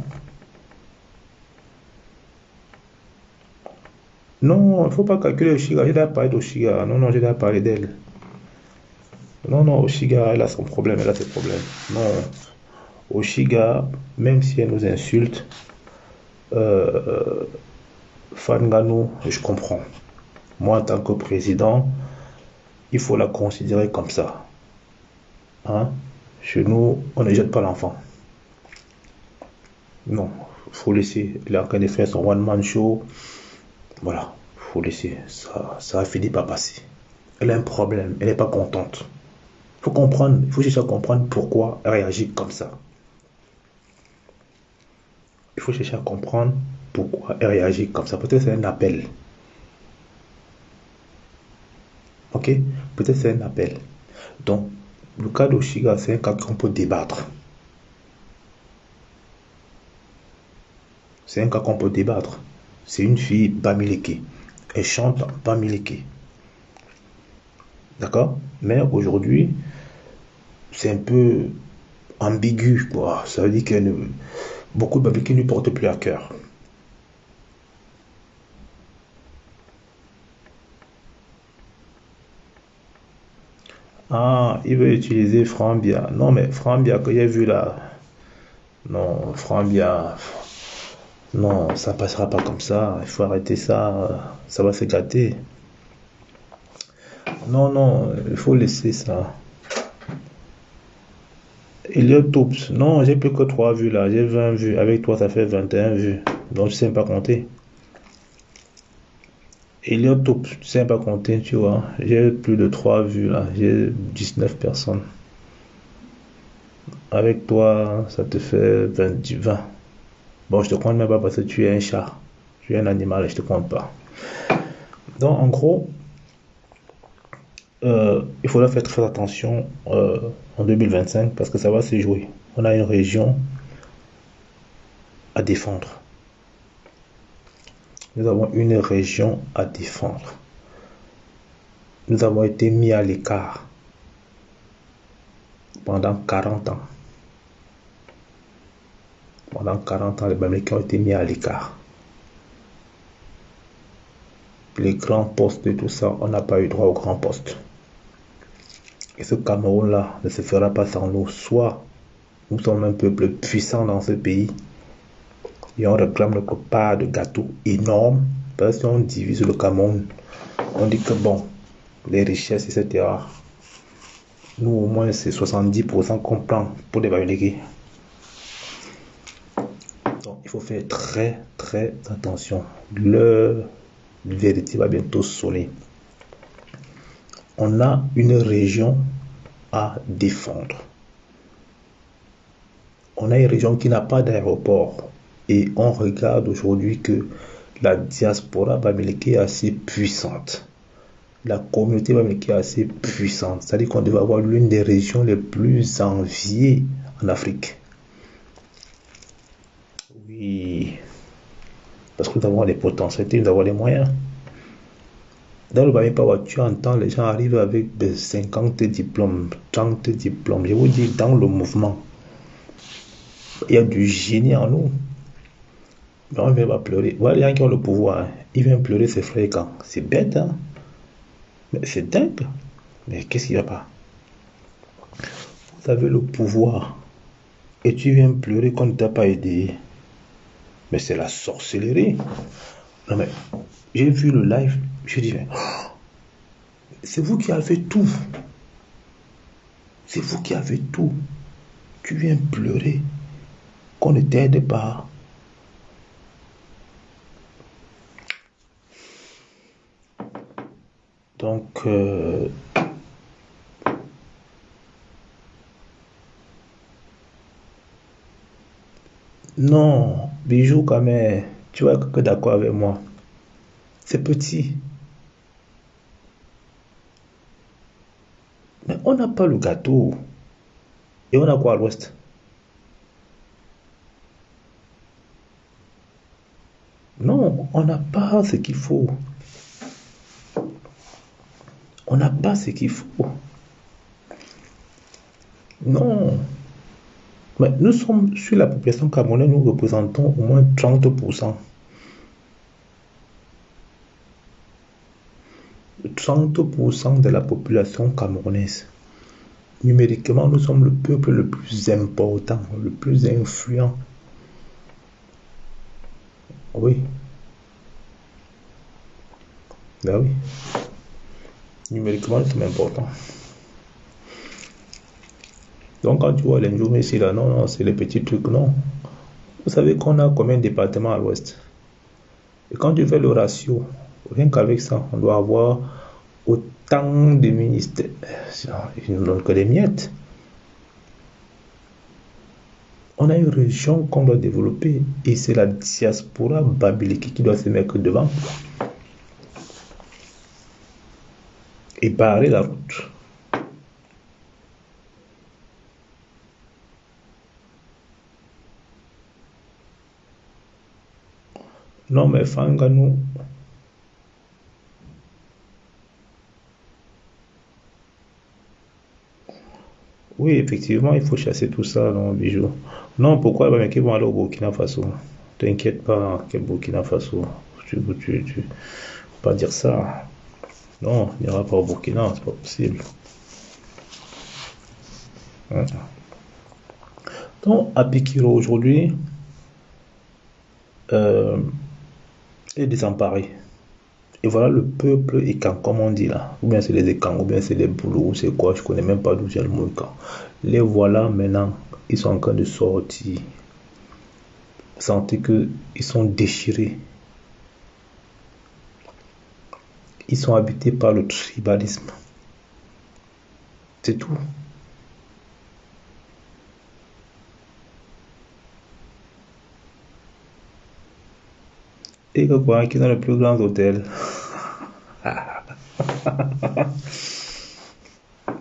non, il ne faut pas calculer Oshiga. J'ai déjà parlé d'Oshiga. Non, non, j'ai déjà parlé d'elle. Non, non, Oshiga, elle a son problème, elle a ses problèmes. Non, Oshiga, même si elle nous insulte, euh, Fangano, je comprends. Moi, en tant que président, il faut la considérer comme ça. Hein? Chez nous, on ne jette pas l'enfant. Non, il faut laisser. Il a quand il fait son one-man show. Voilà, il faut laisser. Ça a fini par passer. Elle a un problème, elle n'est pas contente. Il faut comprendre, il faut chercher à comprendre pourquoi elle réagit comme ça. Il faut chercher à comprendre pourquoi elle réagit comme ça. Peut-être c'est un appel. Ok? Peut-être c'est un appel. Donc, le cas d'Oshiga, c'est un cas qu'on peut débattre. C'est un cas qu'on peut débattre. C'est une fille Bamileke. Elle chante Bamileke. D'accord? Mais aujourd'hui, c'est un peu ambigu, quoi. Ça veut dire que beaucoup de Bamileke ne portent plus à cœur. Ah, il veut utiliser Frambia. Non, mais Frambia que j'ai vu là. Non, Frambia. Non, ça passera pas comme ça. Il faut arrêter ça. Ça va s'éclater. Non, non, il faut laisser ça. Elliot Tops. Non, j'ai plus que 3 vues là. J'ai 20 vues. Avec toi, ça fait 21 vues. Donc, je sais pas compter. Elliot Tops, tu sais pas compter, tu vois. J'ai plus de 3 vues là. J'ai 19 personnes. Avec toi, ça te fait 20. Bon, je te compte même pas parce que tu es un chat. Tu es un animal et je te compte pas. Donc, en gros, il faudra faire très attention en 2025 parce que ça va se jouer. On a une région à défendre. Nous avons une région à défendre. Nous avons été mis à l'écart pendant 40 ans. Pendant 40 ans, les Bamileke ont été mis à l'écart. Les grands postes et tout ça, on n'a pas eu droit aux grands postes. Et ce Cameroun-là ne se fera pas sans nous. Soit nous sommes un peuple puissant dans ce pays et on réclame notre part de gâteau énorme. Parce que si on divise le Cameroun, on dit que bon, les richesses, etc. Nous, au moins, c'est 70% qu'on prend pour les Bamileke. Donc, il faut faire très, très attention. Le vérité va bientôt sonner. On a une région à défendre. On a une région qui n'a pas d'aéroport. Et on regarde aujourd'hui que la diaspora bamileke est assez puissante. La communauté bamileke est assez puissante. C'est-à-dire qu'on devait avoir l'une des régions les plus enviées en Afrique. Oui. Parce que nous avons les potentialités, nous avons les moyens. Dans le Bamipawa, tu entends les gens arrivent avec 50 diplômes, 30 diplômes. Je vous dis, dans le mouvement, il y a du génie en nous. Mais on ne vient pas pleurer. Voilà les gens qui ont le pouvoir. Hein. Ils viennent pleurer, c'est fréquent. C'est bête, hein? Mais c'est dingue. Mais qu'est-ce qu'il n'y a pas? Vous avez le pouvoir. Et tu viens pleurer qu'on ne t'a pas aidé. Mais c'est la sorcellerie. Non, mais j'ai vu le live. Je dis, mais c'est vous qui avez fait tout. C'est vous qui avez tout. Tu viens pleurer qu'on ne t'aide pas. Donc, non, Bijou, quand même, tu vas être d'accord avec moi. C'est petit. Mais on n'a pas le gâteau. Et on a quoi à l'ouest? Non, on n'a pas ce qu'il faut. On n'a pas ce qu'il faut. Non. Mais nous sommes, sur la population camerounaise, nous représentons au moins 30%. 30% de la population camerounaise. Numériquement, nous sommes le peuple le plus important, le plus influent. Oui. Ben oui. Numériquement, nous sommes importants. Donc, quand tu vois les Ndjoum ici, là, non, non, c'est les petits trucs, non. Vous savez qu'on a combien de départements à l'ouest? Et quand tu fais le ratio, rien qu'avec ça, on doit avoir autant de ministères. Ils ne donnent que des miettes. On a une région qu'on doit développer et c'est la diaspora bamileke qui doit se mettre devant et barrer la route. Non, mais Fanganou. Oui, effectivement, il faut chasser tout ça, non, Bijou. Non, pourquoi les Bamileke vont aller au Burkina Faso? T'inquiète pas, quel Burkina Faso? Faut pas dire ça. Non, il n'y aura pas au Burkina, c'est pas possible. Hein. Donc, à Pikiro aujourd'hui est désemparé. Et voilà le peuple Ekan, comme on dit là. Ou bien c'est les Ekan, ou bien c'est les Boulous, ou c'est quoi, je connais même pas d'où vient le mot Ekan. Les voilà maintenant, ils sont en train de sortir. Sentez qu'ils sont déchirés. Ils sont habités par le tribalisme. C'est tout. Et que quoi, qui est dans le plus grand hôtel.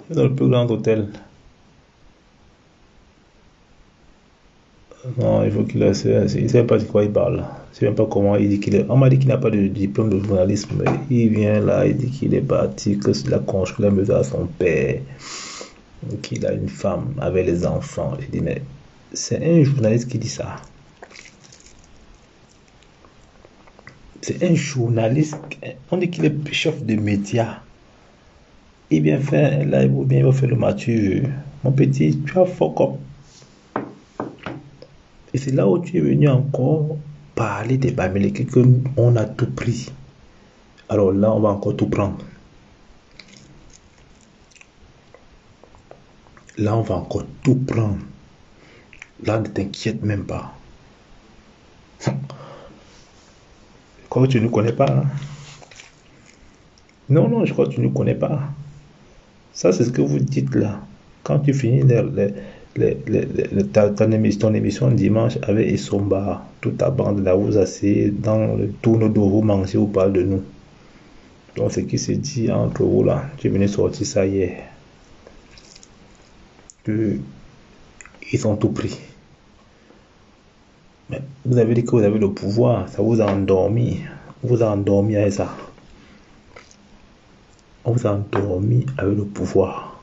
Dans le plus grand hôtel. Non, il faut qu'il ait. Il ne sait pas de quoi il parle. Je ne sais même pas comment il dit qu'il est. On m'a dit qu'il n'a pas de diplôme de journalisme. Mais il vient là, il dit qu'il est parti, qu'il a construit la maison à son père, qu'il a une femme avec les enfants. Je dis, mais c'est un journaliste qui dit ça. C'est un journaliste. On dit qu'il est chef de médias. Il vient faire un live ou bien il va faire le mature. Mon petit, tu as fuck up. Et c'est là où tu es venu encore parler des Bamileke qu'on a tout pris. Alors là, on va encore tout prendre. Là, on va encore tout prendre. Là, ne t'inquiète même pas. Je crois que tu ne connais pas. Hein? Non, je crois que tu ne connais pas. Ça, c'est ce que vous dites là. Quand tu finis ton émission dimanche avec Essomba, toute ta bande là, vous asseyez dans le tourne de vous mangez, vous parlez de nous. Donc, ce qui se dit entre vous là, tu venais sortir ça hier. Ils ont tout pris. Mais vous avez dit que vous avez le pouvoir, ça vous a endormi. Vous a endormi avec ça. On vous a endormi avec le pouvoir.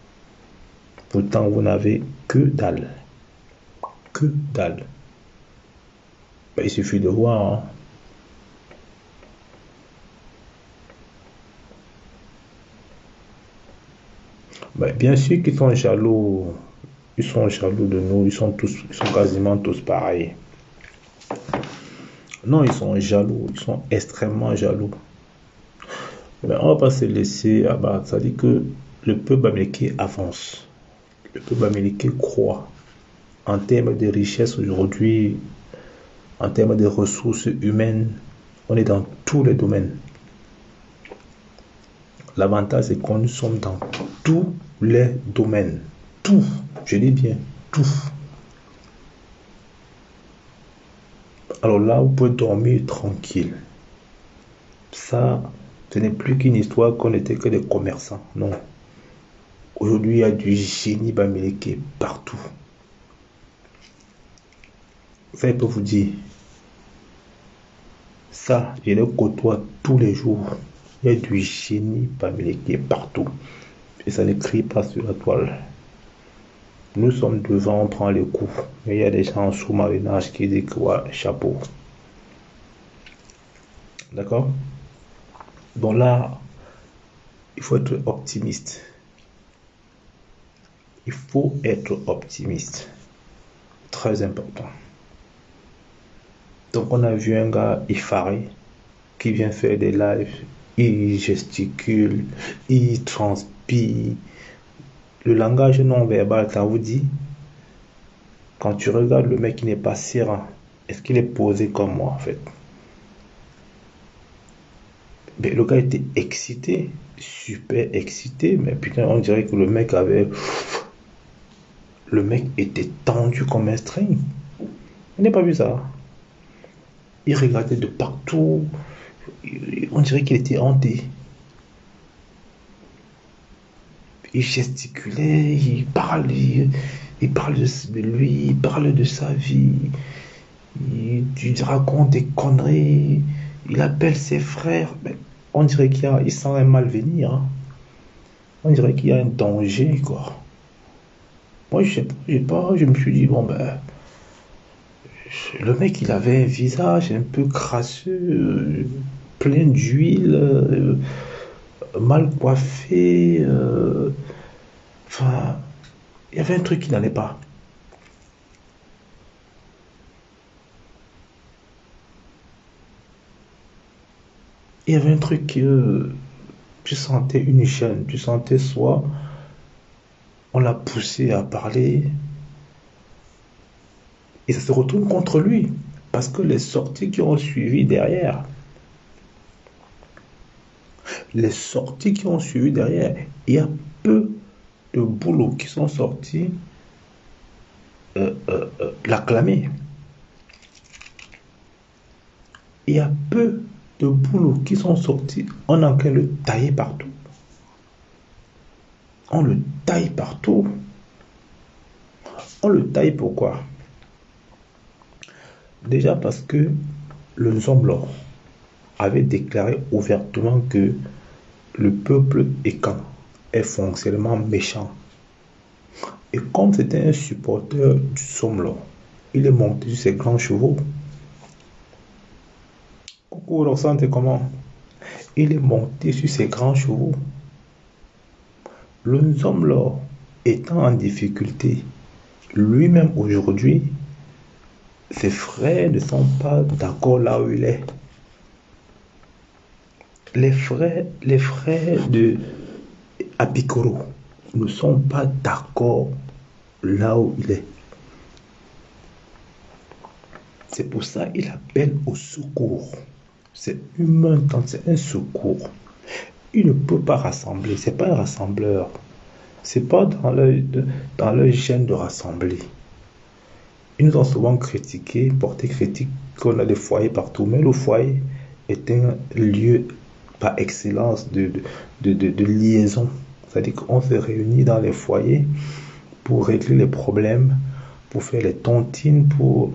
Pourtant, vous n'avez que dalle. Que dalle. Ben, il suffit de voir. Hein. Ben, bien sûr qu'ils sont jaloux. Ils sont jaloux de nous. Ils sont quasiment tous pareils. Non, ils sont jaloux. Ils sont extrêmement jaloux. Mais on ne va pas se laisser abattre. Ça dit que le peuple américain avance. Le peuple américain croît. En termes de richesse aujourd'hui, en termes de ressources humaines, on est dans tous les domaines. L'avantage, c'est qu'on nous sommes dans tous les domaines. Tout. Je dis bien tout. Alors là, vous pouvez dormir tranquille. Ça, ce n'est plus qu'une histoire qu'on n'était que des commerçants. Non. Aujourd'hui, il y a du génie bamileke partout. Ça, je peux vous dire. Ça, je le côtoie tous les jours. Il y a du génie bamileke partout. Et ça ne crie pas sur la toile. Nous sommes devant, on prend les coups. Mais il y a des gens en sous-marinage qui disent que ouais, chapeau. D'accord? Bon là, il faut être optimiste. Il faut être optimiste. Très important. Donc on a vu un gars effaré qui vient faire des lives. Il gesticule, il transpire. Le langage non verbal, ça vous dit, quand tu regardes le mec qui n'est pas serein, est-ce qu'il est posé comme moi en fait? Mais le gars était excité, super excité, mais putain, on dirait que le mec était tendu comme un string. Vous n'avez pas vu ça? Il regardait de partout, on dirait qu'il était hanté. Il gesticulait, il parle de lui, il parle de sa vie, il raconte des conneries, il appelle ses frères. Mais on dirait il sent un mal venir. Hein. On dirait qu'il y a un danger, quoi. Moi, je sais pas, je me suis dit, bon, ben, le mec, il avait un visage un peu crasseux, plein d'huile, mal coiffé. Enfin, il y avait un truc qui n'allait pas. Il y avait un truc que tu sentais une chaîne, tu sentais soit on l'a poussé à parler et ça se retourne contre lui parce que les sorties qui ont suivi derrière, il y a peu de boulots qui sont sortis l'acclamer. Il y a peu de boulots qui sont sortis. On est en train de le tailler partout. On le taille partout. On le taille pourquoi? Déjà parce que le Nzomlo avait déclaré ouvertement que le peuple Ekan est foncièrement méchant. Et comme c'était un supporter du Somlo, il est monté sur ses grands chevaux. Coucou, vous ressentez comment? Il est monté sur ses grands chevaux. Le Nzomlo étant en difficulté, lui-même aujourd'hui, ses frères ne sont pas d'accord là où il est. Les frères de Apikoro ne sont pas d'accord là où il est. C'est pour ça qu'il appelle au secours. C'est humain quand c'est un secours. Il ne peut pas rassembler. C'est pas un rassembleur. C'est pas dans leur gène de rassembler. Ils nous ont souvent critiqué, porté critique qu'on a des foyers partout. Mais le foyer est un lieu par excellence de liaison. C'est-à-dire qu'on se réunit dans les foyers pour régler les problèmes, pour faire les tontines, pour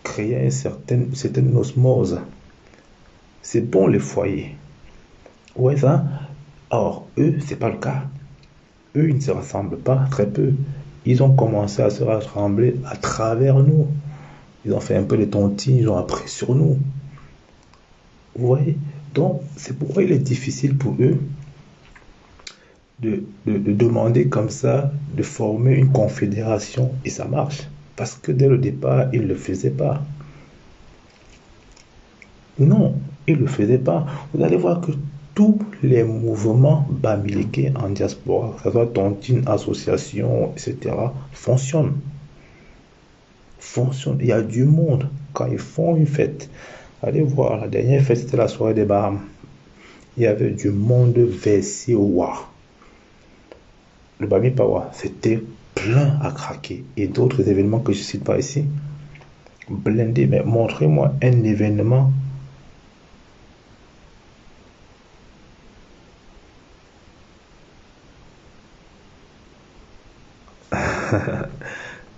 créer une certaine osmose. C'est bon les foyers. Ouais, ça. Or, eux, c'est pas le cas. Eux, ils ne se rassemblent pas, très peu. Ils ont commencé à se rassembler à travers nous. Ils ont fait un peu les tontines, ils ont appris sur nous. Vous voyez? Donc, c'est pourquoi il est difficile pour eux de demander comme ça, de former une confédération. Et ça marche. Parce que dès le départ, ils ne le faisaient pas. Non, ils ne le faisaient pas. Vous allez voir que tous les mouvements bamileke en diaspora, que ce soit tontine, association, etc., fonctionnent. Il y a du monde. Quand ils font une fête, allez voir, la dernière fête, c'était la soirée des Bahamas. Il y avait du monde versé au Wa. Le Bami Pawa, c'était plein à craquer. Et d'autres événements que je ne cite pas ici, blindés. Mais montrez-moi un événement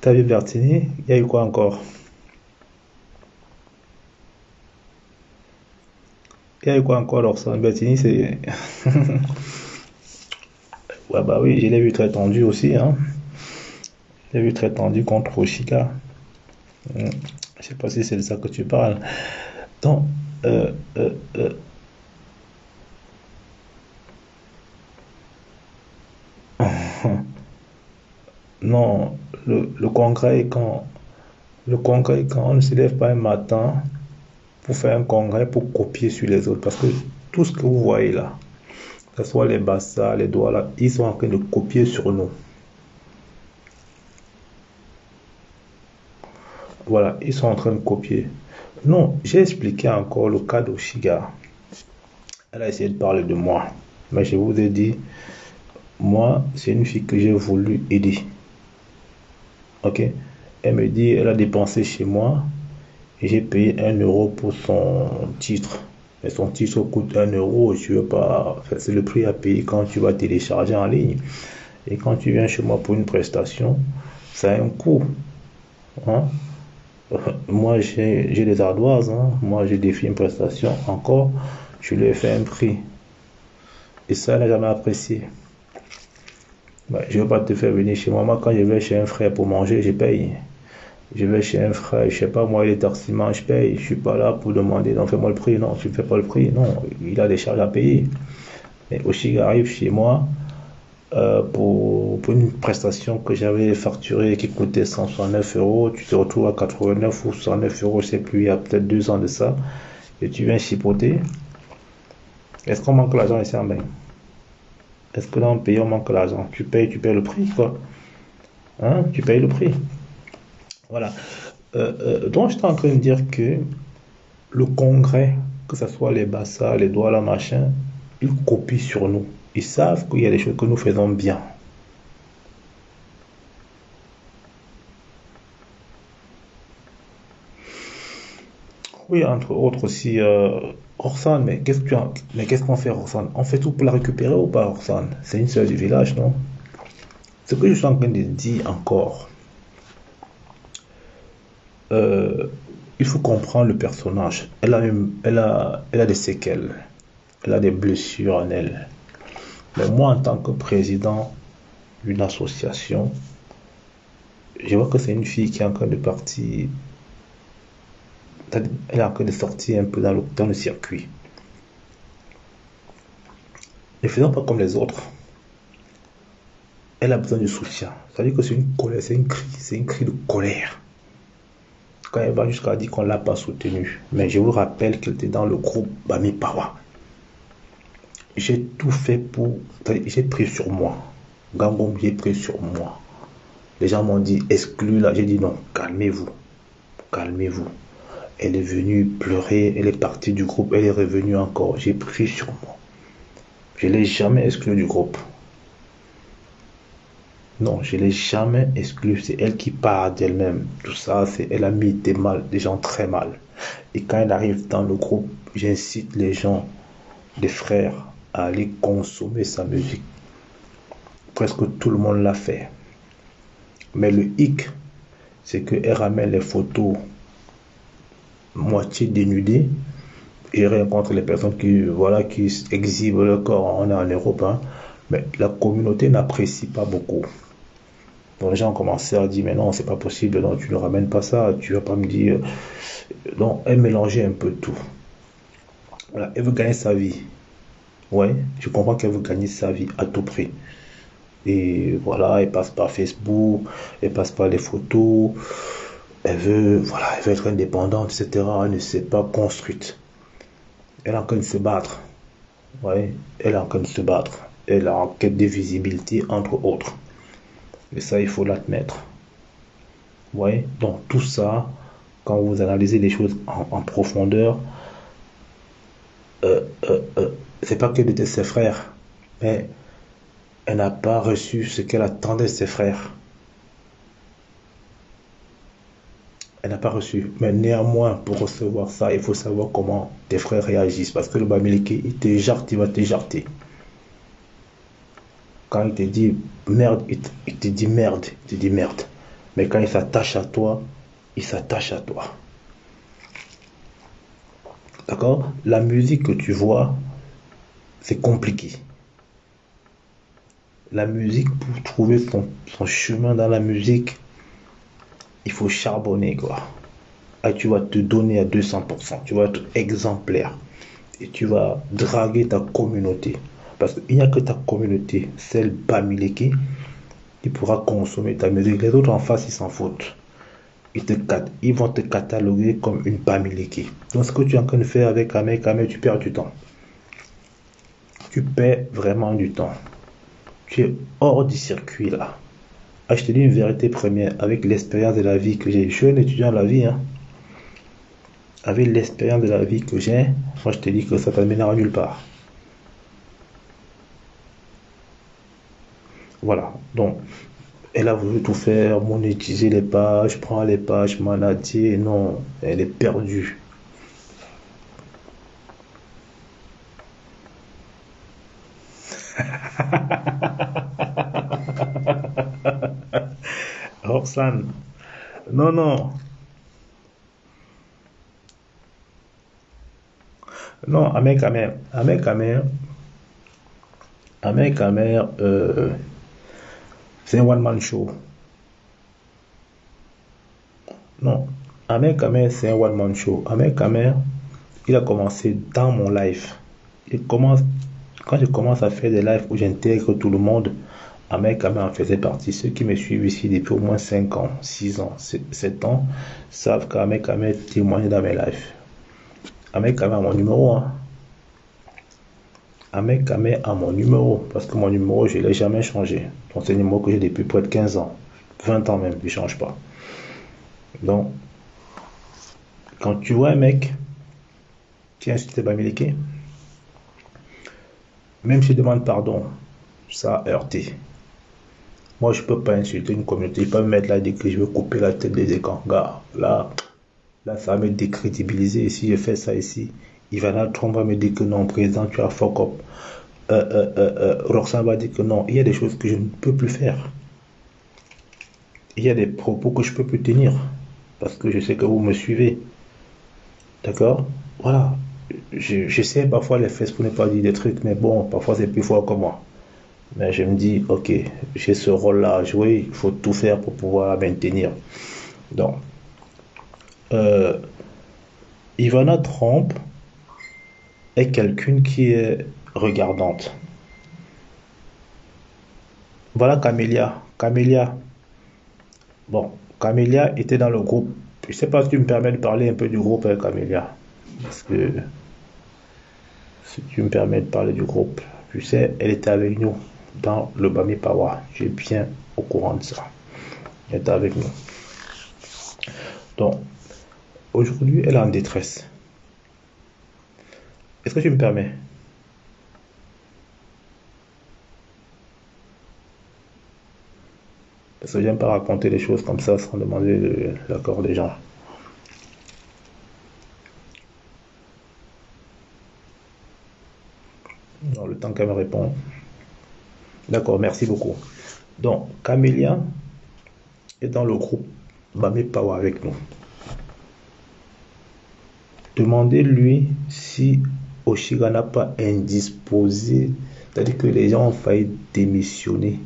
T'as vu Bertini? Il y a eu quoi encore? Il y a eu quoi encore, Lorson? Bertini, c'est... Ouais, bah oui, je l'ai vu très tendu aussi, hein. Je l'ai vu très tendu contre Oshika. Je sais pas si c'est de ça que tu parles. Donc, euh, euh, euh, non, le congrès, quand on ne se lève pas un matin pour faire un congrès, pour copier sur les autres, parce que tout ce que vous voyez là, que ce soit les Bassa, les Douala, ils sont en train de copier sur nous. Voilà, ils sont en train de copier. Non, j'ai expliqué encore le cas d'Oshiga. Elle a essayé de parler de moi. Mais je vous ai dit, moi, c'est une fille que j'ai voulu aider. Ok? Elle me dit, elle a dépensé chez moi et j'ai payé 1 euro pour son titre. Mais son titre coûte 1 euro. Je veux pas. Enfin, c'est le prix à payer quand tu vas télécharger en ligne. Et quand tu viens chez moi pour une prestation, ça a un coût. Hein? Moi, j'ai des ardoises. Hein? Moi, j'ai défié une prestation. Encore, je lui ai fait un prix. Et ça, elle n'a jamais apprécié. Bah, je ne veux pas te faire venir chez moi. Moi, quand je vais chez un frère pour manger, je paye. Je vais chez un frère, je sais pas, moi, il est taximent, je paye. Je suis pas là pour demander, non, fais-moi le prix. Non, tu ne fais pas le prix. Non, il a des charges à payer. Mais Oshiga arrive chez moi pour une prestation que j'avais facturée qui coûtait 169 euros. Tu te retrouves à 89 ou 109 euros, je sais plus, il y a peut-être 2 ans de ça. Et tu viens chipoter. Est-ce qu'on manque l'argent ici en bain? Est-ce que dans le pays on manque l'argent? Tu payes le prix, quoi. Hein? Tu payes le prix. Voilà. Donc, j'étais en train de dire que le congrès, que ce soit les Bassa, les Douala, machin, ils copient sur nous. Ils savent qu'il y a des choses que nous faisons bien. Oui, entre autres aussi, Roxane, mais qu'est-ce qu'on fait, Roxane? On fait tout pour la récupérer ou pas, Roxane? C'est une sœur du village, non? Ce que je suis en train de dire encore, euh, il faut comprendre le personnage. Elle a des séquelles, elle a des blessures en elle. Mais moi, en tant que président d'une association, je vois que c'est une fille qui est en train de partir, elle est en train de sortir un peu dans le circuit. Ne faisons pas comme les autres. Elle a besoin de soutien. C'est-à-dire que c'est une colère, c'est un cri de colère. Quand elle va jusqu'à dire qu'on ne l'a pas soutenue. Mais je vous rappelle qu'elle était dans le groupe Bami Pawa. J'ai tout fait pour. J'ai pris sur moi. Gangom, j'ai pris sur moi. Les gens m'ont dit exclu là. J'ai dit non, calmez-vous. Calmez-vous. Elle est venue pleurer, elle est partie du groupe, elle est revenue encore. J'ai pris sur moi. Je ne l'ai jamais exclu du groupe. Non, je ne l'ai jamais exclue. C'est elle qui part d'elle-même. Tout ça, elle a mis des gens très mal. Et quand elle arrive dans le groupe, j'incite les gens, les frères, à aller consommer sa musique. Presque tout le monde l'a fait. Mais le hic, c'est qu'elle ramène les photos moitié dénudées. Et rencontre les personnes qui exhibent le corps. On est en Europe, hein. Mais la communauté n'apprécie pas beaucoup. Donc les gens ont commencé à dire, mais non, c'est pas possible, non, tu ne ramènes pas ça, tu vas pas me dire. Donc, elle mélangeait un peu tout. Voilà, elle veut gagner sa vie. Ouais, je comprends qu'elle veut gagner sa vie à tout prix. Et voilà, elle passe par Facebook, elle passe par les photos, elle veut être indépendante, etc. Elle ne s'est pas construite. Elle est en train de se battre. Ouais, elle est en train de se battre. Elle est en quête de visibilité, entre autres. Et ça, il faut l'admettre. Ouais, donc tout ça, quand vous analysez les choses en profondeur, euh, euh, euh, c'est pas qu'elle était ses frères, mais elle n'a pas reçu ce qu'elle attendait de ses frères. Elle n'a pas reçu. Mais néanmoins, pour recevoir ça, il faut savoir comment tes frères réagissent. Parce que le Bamileke, il te jarte, il va te jarter. Quand il te dit merde, il te dit merde, il te dit merde. Mais quand il s'attache à toi, il s'attache à toi. D'accord? La musique que tu vois, c'est compliqué. La musique, pour trouver son chemin dans la musique, il faut charbonner, quoi. Et tu vas te donner à 200%. Tu vas être exemplaire. Et tu vas draguer ta communauté. Parce qu'il n'y a que ta communauté, celle Bamileke, qui pourra consommer ta musique. Les autres en face, ils s'en foutent. Ils vont te cataloguer comme une Bamileke. Donc ce que tu es en train de faire avec Amé, tu perds du temps. Tu perds vraiment du temps. Tu es hors du circuit là. Ah, je te dis une vérité première, avec l'expérience de la vie que j'ai. Je suis un étudiant de la vie, hein. Avec l'expérience de la vie que j'ai, moi je te dis que ça t'amènera nulle part. Voilà. Donc, elle a voulu tout faire, monétiser les pages, prendre les pages, manager. Non, elle est perdue. Roxane. Non, non. Non, Ahmed Kamer, c'est un one-man show. Non, Ahmed Kamer, c'est un one-man show. Ahmed Kamer, il a commencé dans mon live. Quand je commence à faire des lives où j'intègre tout le monde, Ahmed Kamer en faisait partie. Ceux qui me suivent ici depuis au moins 5 ans, 6 ans, 7 ans, savent qu'Ahmed Kamer témoigne dans mes lives. Ahmed Kamer a mon numéro, hein. Ahmed Kamer a mon numéro, parce que mon numéro, je ne l'ai jamais changé. Donc c'est un numéro que j'ai depuis près de 15 ans, 20 ans même, je ne change pas. Donc, quand tu vois un mec qui a insulté Bamileke, même si je demande pardon, ça a heurté. Moi, je ne peux pas insulter une communauté, je ne peux pas me mettre là et dire que je veux couper la tête des écans. Gars, là, Là, ça va me décrédibiliser. Et si je fais ça ici, Ivana Trump va me dire que non, président, tu as fuck up. Roxane va dire que non. Il y a des choses que je ne peux plus faire. Il y a des propos que je ne peux plus tenir. Parce que je sais que vous me suivez. D'accord? Voilà. J'essaie parfois les fesses pour ne pas dire des trucs, mais bon, parfois c'est plus fort que moi. Mais je me dis, ok, j'ai ce rôle-là à jouer, il faut tout faire pour pouvoir la maintenir. Donc, euh, Ivana Trump est quelqu'un qui est regardante. Voilà Camélia. Camélia. Bon, Camélia était dans le groupe. Je sais pas si tu me permets de parler un peu du groupe, Camélia. Parce que si tu me permets de parler du groupe, tu sais, elle était avec nous dans le Bami Pawa. J'ai bien au courant de ça. Elle était avec nous. Donc, aujourd'hui, elle est en détresse. Est-ce que tu me permets? Parce que j'aime pas raconter les choses comme ça sans demander l'accord des gens. Dans le temps qu'elle me répond. D'accord, merci beaucoup. Donc, Camélia est dans le groupe Bami Pawa avec nous. Demandez-lui si Oshiga n'a pas indisposé, c'est-à-dire que les gens ont failli démissionner.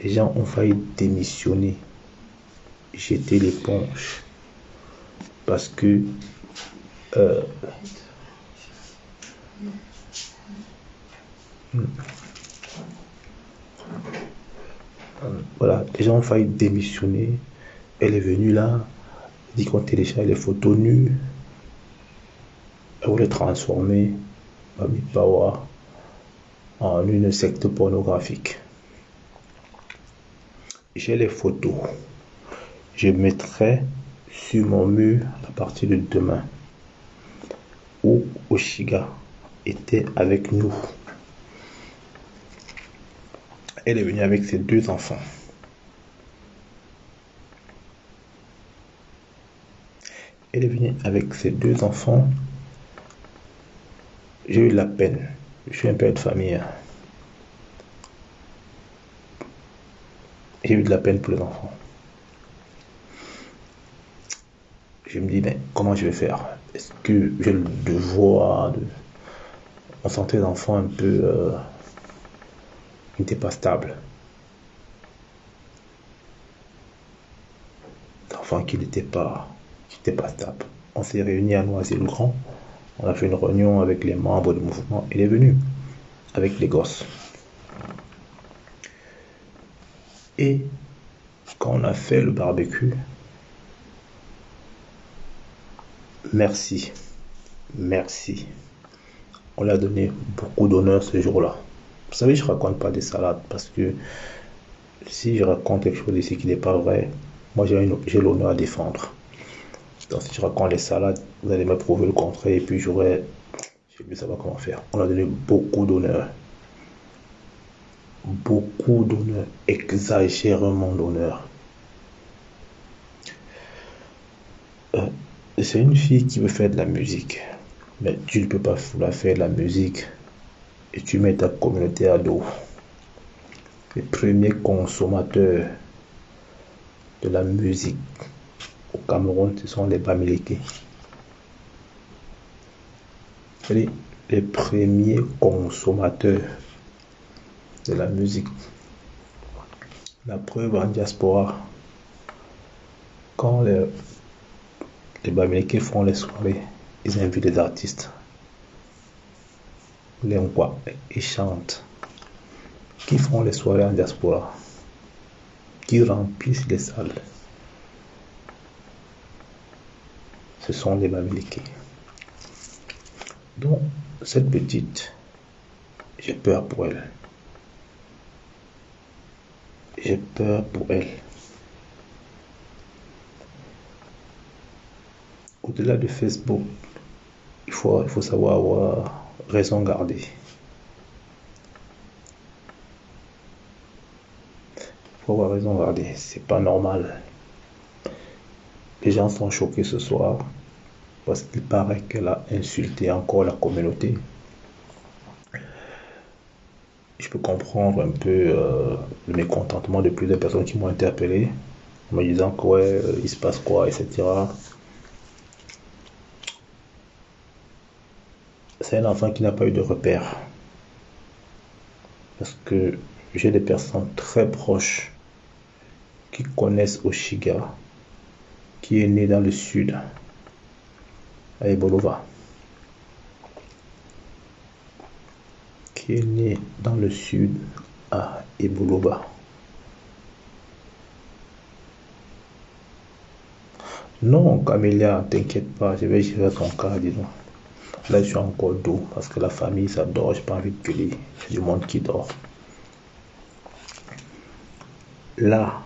Les gens ont failli démissionner, jeter l'éponge. Parce que euh, voilà, les gens ont failli démissionner. Elle est venue là, dit qu'on télécharge les photos nues. Elle voulait transformer Bami Pawa en une secte pornographique. J'ai les photos. Je mettrai sur mon mur à partir de demain où Oshiga était avec nous. Elle est venue avec ses 2 enfants. Elle est venue avec ses 2 enfants. J'ai eu de la peine. Je suis un père de famille. J'ai eu de la peine pour les enfants. Je me dis, mais comment je vais faire? Est-ce que j'ai le devoir de... On sentait l'enfant un peu... il n'était pas stable. L'enfant qui n'était pas stable. On s'est réunis à Noisy-le-Grand. On a fait une réunion avec les membres du mouvement. Il est venu avec les gosses. Et quand on a fait le barbecue, merci. On lui a donné beaucoup d'honneur ce jour-là. Vous savez, je ne raconte pas des salades parce que si je raconte quelque chose ici qui n'est pas vrai, moi j'ai l'honneur à défendre. Donc si je raconte les salades, vous allez me prouver le contraire et puis je vais mieux savoir comment faire. On a donné beaucoup d'honneur. Beaucoup d'honneur. Exagérément d'honneur. C'est une fille qui veut faire de la musique. Mais tu ne peux pas la faire de la musique et tu mets ta communauté à dos. Les premiers consommateurs de la musique au Cameroun, ce sont les Bamileke. Les premiers consommateurs de la musique. La preuve en diaspora, quand les Bamileke font les soirées, ils invitent des artistes. Les Nkwa, ils chantent. Qui font les soirées en diaspora, qui remplissent les salles, ce sont les Bamileke. Donc, cette petite, j'ai peur pour elle. J'ai peur pour elle. Au-delà de Facebook, il faut savoir avoir raison gardée. Il faut avoir raison gardée. C'est pas normal. Les gens sont choqués ce soir parce qu'il paraît qu'elle a insulté encore la communauté. Je peux comprendre un peu le mécontentement de plusieurs personnes qui m'ont interpellé en me disant que ouais, il se passe quoi, etc. C'est un enfant qui n'a pas eu de repère. Parce que j'ai des personnes très proches qui connaissent Oshiga, qui est né dans le sud, à Ebolova. Qui est né dans le sud, à Ebolova. Non, Camélia, t'inquiète pas, je vais gérer ton cas, dis-donc. Là, je suis encore doux parce que la famille, ça dort, j'ai pas envie de gueuler. Il y a du monde qui dort. Là,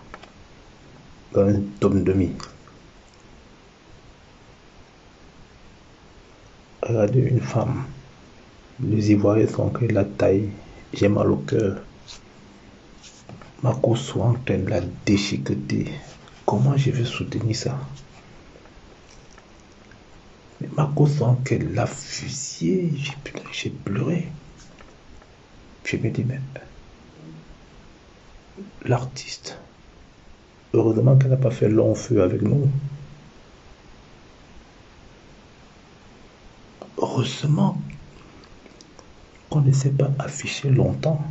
dans un tome demi, regardez une femme. Les Ivoiriens sont que la taille, j'ai mal au cœur. Ma course soit en train de la déchiqueter. Comment je vais soutenir ça? Mais ma course soit en train de la fusiller. J'ai pleuré. Je me dis, mais l'artiste, heureusement qu'elle n'a pas fait long feu avec nous. Heureusement qu'on ne s'est pas affiché longtemps.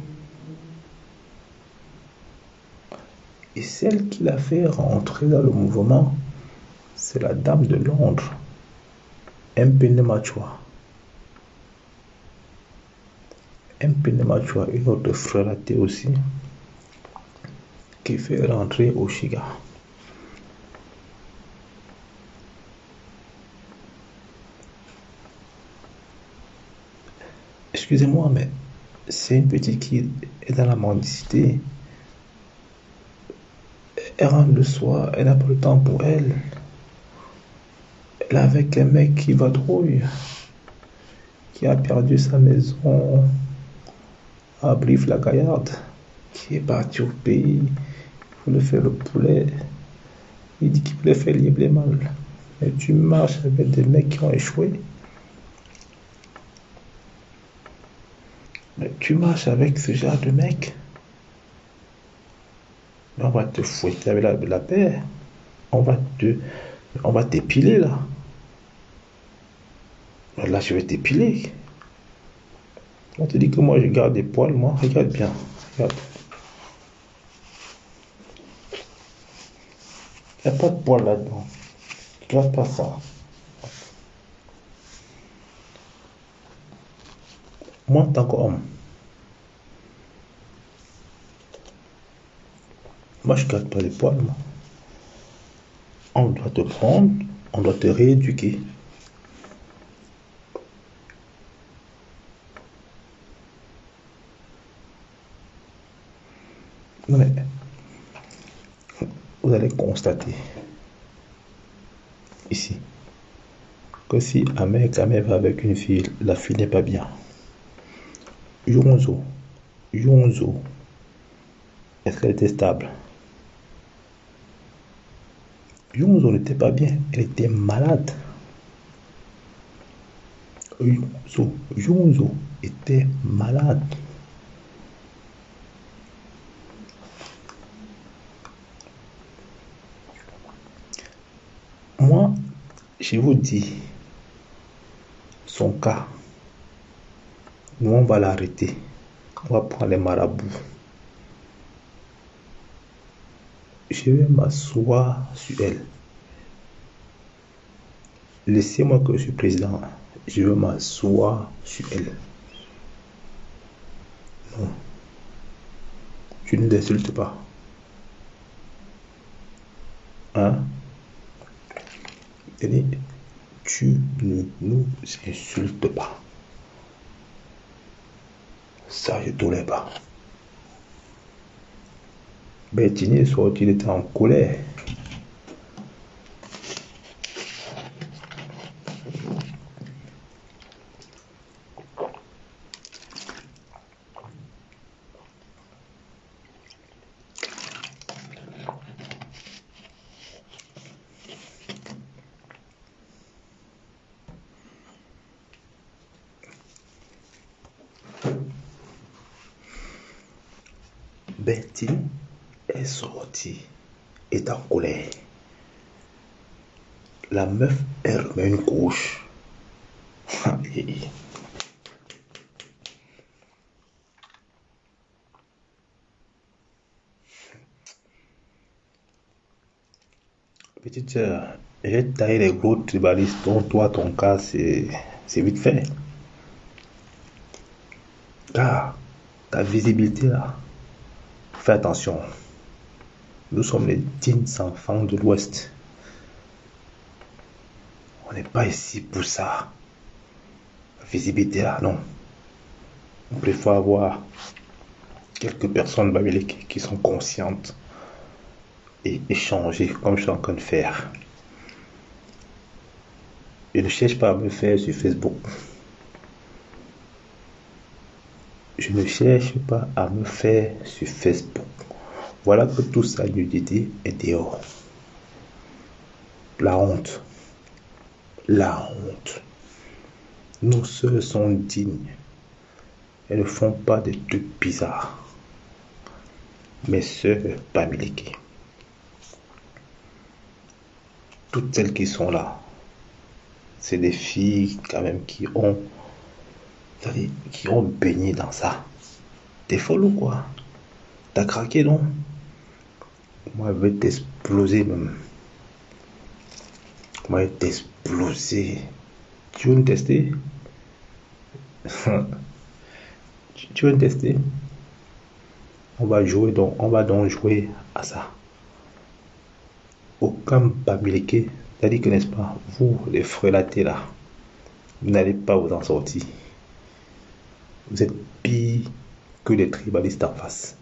Et celle qui l'a fait rentrer dans le mouvement, c'est la dame de Londres, Mpene Machwa. Mpene Machwa, une autre frère aussi, qui fait rentrer Oshiga. Excusez-moi, mais c'est une petite qui est dans la mendicité. Elle rentre le soir, elle n'a pas le temps pour elle. Elle est avec un mec qui vadrouille, qui a perdu sa maison à Brive-la-Gaillarde, qui est parti au pays, il voulait faire le poulet. Il dit qu'il voulait faire les mal. Mais tu marches avec des mecs qui ont échoué. Mais tu marches avec ce genre de mec. On va te fouetter avec la paix. On va t'épiler là. Là, je vais t'épiler. On te dit que moi, je garde des poils. Moi, regarde bien. Regarde. Il n'y a pas de poils là-dedans. Regarde pas ça. Moi, en tant qu'homme, moi, je garde pas les poils. Moi. On doit te prendre, on doit te rééduquer. Non, mais vous allez constater ici que si un mec va avec une fille, la fille n'est pas bien. Yonzo, est-ce qu'elle était stable? Yonzo n'était pas bien, elle était malade. Yonzo était malade. Moi, je vous dis, son cas, nous on va l'arrêter. On va prendre les marabouts. Je vais m'asseoir sur elle. Laissez-moi que je suis président. Je vais m'asseoir sur elle. Non. Tu ne l'insultes pas. Hein? Tu ne nous insultes pas. Ça, je ne tolère pas. Bertini est sorti, il était en colère. Bertine est sortie, est en colère. La meuf, elle remet une couche. Petite sœur, j'ai taillé les gros tribalistes, dont toi, ton cas, c'est vite fait. Car ta visibilité là, fais attention. Nous sommes les dignes enfants de l'Ouest. On n'est pas ici pour ça. La visibilité là, non. On préfère avoir quelques personnes babéliques qui sont conscientes et échanger comme je suis en train de faire. Je ne cherche pas à me faire sur Facebook. Je ne cherche pas à me faire sur Facebook. Voilà que tout ça nudité est dehors. La honte. La honte. Nos sœurs sont dignes. Elles ne font pas des trucs bizarres. Mes sœurs babéliques. Toutes celles qui sont là, c'est des filles quand même qui ont baigné dans ça. T'es folle ou quoi? T'as craqué, non? Moi, je vais t'exploser même. Moi, je vais t'exploser. Tu veux me tester? Tu veux me tester? On va donc jouer à ça. Aucun babéliqué, c'est-à-dire que, n'est-ce pas, vous, les frelatés là, vous n'allez pas vous en sortir. Vous êtes pire que les tribalistes en face.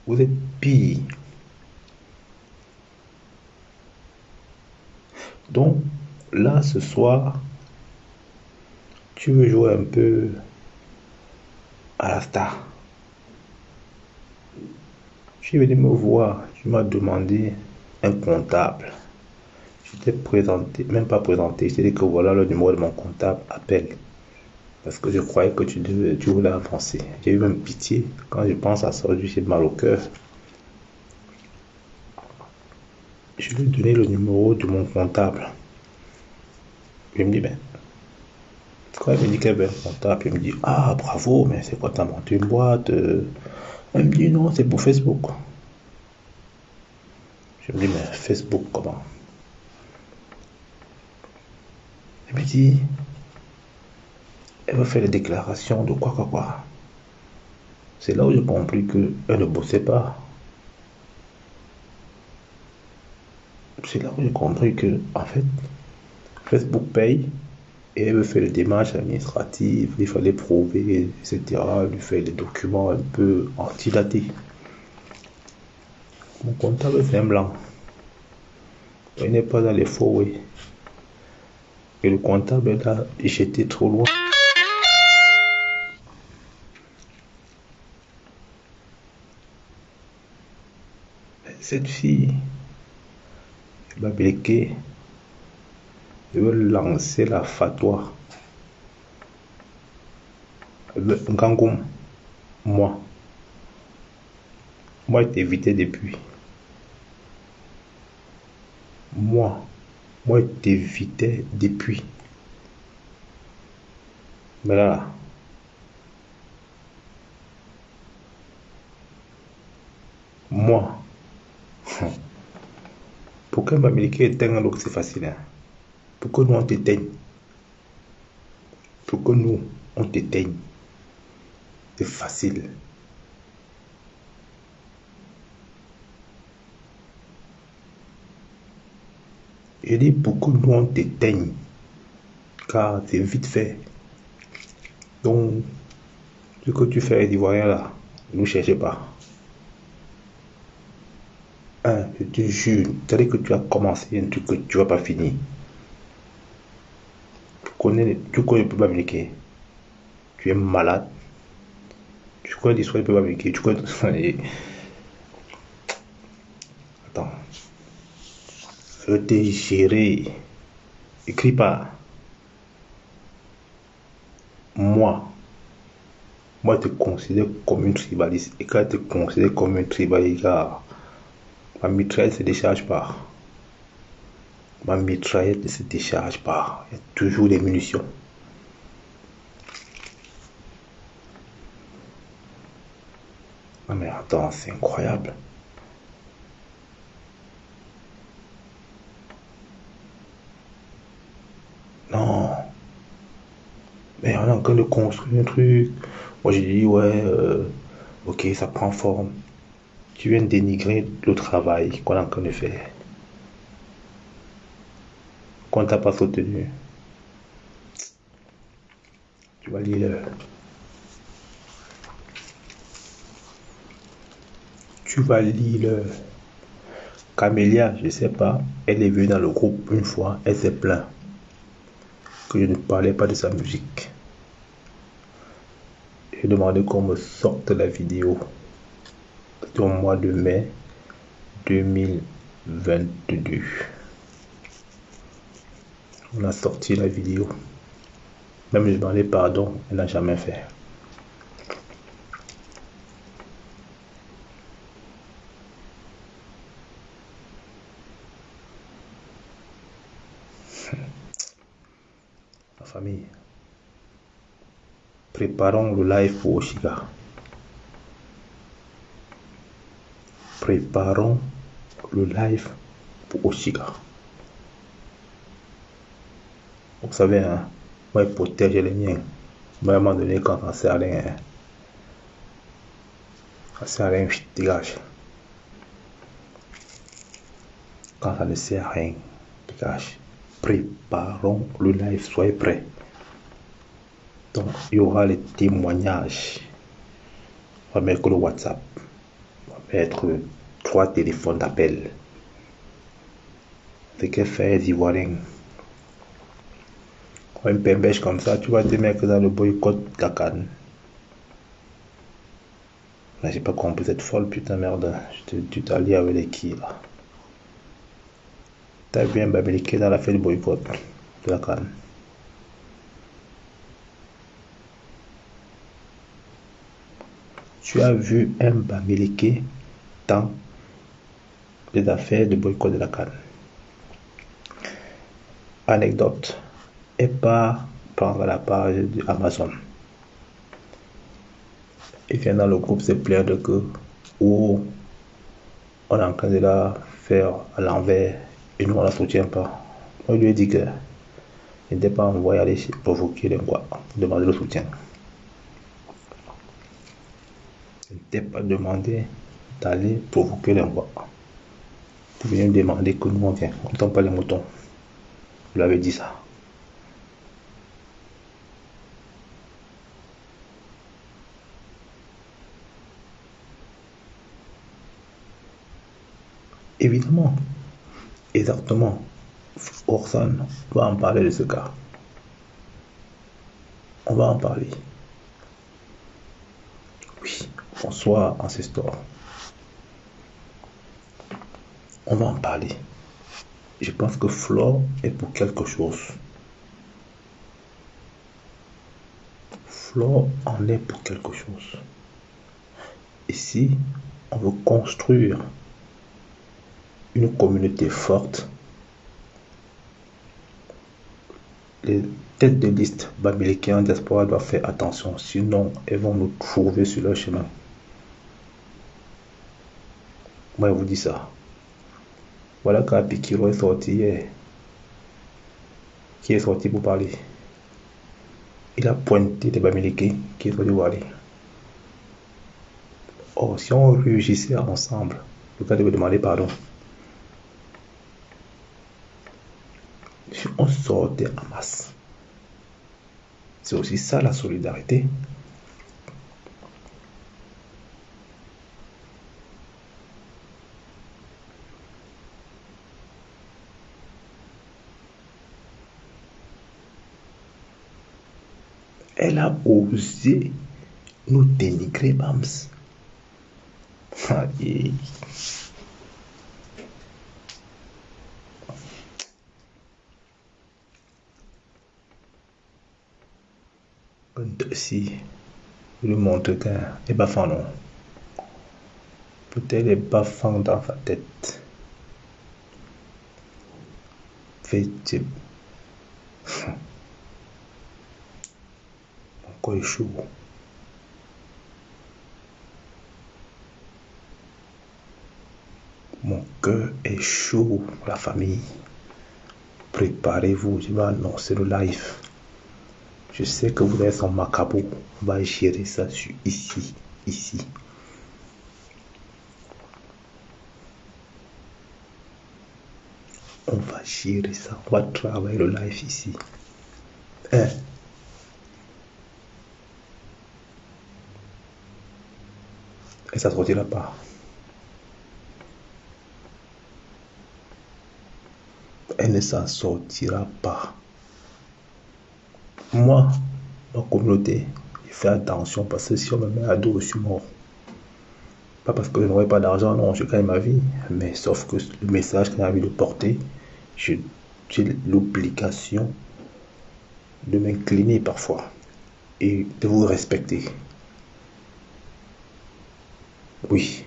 Vous êtes pire. Donc, là, ce soir, tu veux jouer un peu à la star. Tu es venu me voir, tu m'as demandé un comptable. Je t'ai présenté, même pas présenté, je t'ai dit que voilà le numéro de mon comptable, appelle. Parce que je croyais que tu voulais avancer. J'ai eu même pitié. Quand je pense à ça, j'ai mal au cœur. Je lui ai donné le numéro de mon comptable. Il me dit, ben, quand il me dit qu'il avait un comptable, il me dit, ah, bravo, mais c'est quoi, t'as monté une boîte? Elle me dit, non, c'est pour Facebook. Je me dis, mais Facebook, comment? Elle me dit, elle veut faire les déclarations de quoi. C'est là où j'ai compris qu'elle ne bossait pas. C'est là où j'ai compris que, en fait, Facebook paye et elle veut faire les démarches administratives, il fallait prouver, etc., lui faire des documents un peu antidatés. Mon comptable, c'est un blanc. Il n'est pas dans les faux, oui. Et le comptable, là, j'étais trop loin. Cette fille, elle m'a bloqué. Elle veut lancer la fatwa. Elle veut Ngangoum. Moi, je t'évitais depuis. Moi, je t'évitais depuis. Mais là, moi, pourquoi m'américain éteint alors que c'est facile, hein? Pourquoi nous on t'éteigne? Pourquoi nous on t'éteigne? C'est facile. Je dis pourquoi nous on t'éteigne? Car c'est vite fait. Donc, ce que tu fais les Ivoiriens là, ne nous cherchez pas. Je te jure, c'est-à-dire que tu as commencé un truc que tu vas pas finir. Tu connais le peuple américain. Tu es malade. Tu connais l'histoire du peuple américain. Tu connais. Attends. Je t'ai géré. Écris pas. moi, moi, je te considère comme une tribaliste. Et quand je te considère comme une tribaliste, ma mitraillette ne se décharge pas. Ma mitraillette ne se décharge pas. Il y a toujours des munitions. Non mais attends, c'est incroyable. Non, mais on est en train de construire un truc. Moi j'ai dit ouais, ok, ça prend forme. Tu viens de dénigrer le travail qu'on est en train de faire. Qu'on t'a pas soutenu. Tu vas lire le. Tu vas lire le. Camélia, je sais pas, elle est venue dans le groupe une fois, elle s'est plainte que je ne parlais pas de sa musique. J'ai demandé qu'on me sorte la vidéo. C'était au mois de mai 2022. On a sorti la vidéo. Même je demandé pardon, elle n'a jamais fait. Ma famille, préparons le live pour Oshiga. Préparons le live pour Oshiga. Vous savez, hein, moi, je protège les miens. Moi, à un moment donné, quand ça sert à rien, hein, ça sert à rien, dégage. Quand ça ne sert à rien, dégage. Préparons le live, soyez prêts. Donc, il y aura les témoignages. On va mettre le WhatsApp. On va mettre 3 téléphones d'appel. Ce que fait les Ivoiriens. Un pembèche comme ça, tu vas te mettre dans le boycott de la canne. Mais j'ai pas compris cette folle putain merde. Tu t'allies avec les qui là. T'as bien babéliqué dans la fête du boycott de la canne. Tu as vu un babéliqué dans les affaires de boycott de la canne. Anecdote. Et pas prendre la page d'Amazon. Il vient dans le groupe se plaindre que on est en train de la faire à l'envers et nous on la soutient pas. Moi je lui ai dit que il n'était pas envoyé aller provoquer les quoi, demander le soutien. Il n'était pas demandé d'aller provoquer les quoi. Vous venez me demander que nous on vient, on ne tombe pas les moutons. Je lui avais dit ça. Évidemment, exactement. Orson va en parler de ce cas. On va en parler. Oui, François Ancestor. On va en parler. Je pense que Flore est pour quelque chose. Flore en est pour quelque chose. Ici, on veut construire une communauté forte. Les têtes de liste babélicains en diaspora doivent faire attention, sinon elles vont nous trouver sur leur chemin. Moi, je vous dis ça. Voilà quand Pikiro est sorti hier. Qui est sorti pour parler. Il a pointé des babélicains qui est sorti pour parler. Oh, si on réagissait ensemble, le cas de me demander pardon. Si on sortait en masse, c'est aussi ça la solidarité. Elle a osé nous dénigrer, Bams. Si le montre qu'un est bafant, non. Peut-être est bafant dans sa tête. Fait type. Mon corps est chaud. Mon cœur est chaud pour la famille. Préparez-vous, je vais annoncer le live. Je sais que vous êtes son macabre. On va gérer ça ici. On va gérer ça. On va travailler le live ici. Et ça sortira pas. Elle ne s'en sortira pas. Moi, ma communauté, je fais attention parce que si on me met à dos, je suis mort. Pas parce que je n'aurai pas d'argent, non, je gagne ma vie. Mais sauf que le message que j'ai envie de porter, j'ai l'obligation de m'incliner parfois et de vous respecter. Oui,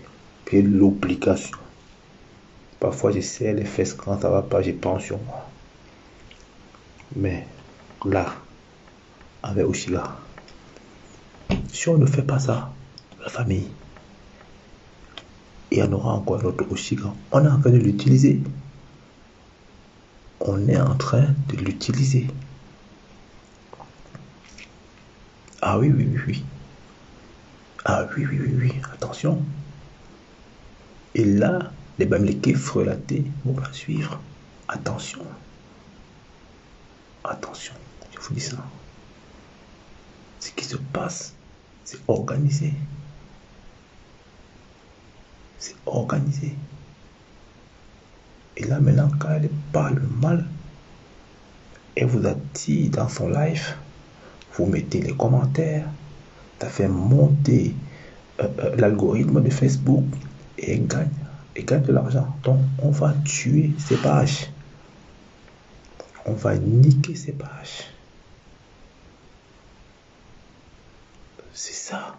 j'ai l'obligation. Parfois, j'essaie les fesses quand ça va pas, j'ai pense sur moi. Mais là, avec Oshiga, si on ne fait pas ça, la famille, il y en aura encore un autre Oshiga. On est en train de l'utiliser. On est en train de l'utiliser. Ah oui. Ah oui, attention. Et là, les Bamileke frelatés vont la suivre. Attention, je vous dis ça. Ce qui se passe, c'est organisé. C'est organisé. Et là, maintenant, quand elle parle mal, elle vous attire dans son live, vous mettez les commentaires, ça fait monter l'algorithme de Facebook et elle gagne de l'argent. Donc, on va tuer ces pages. On va niquer ces pages. C'est ça.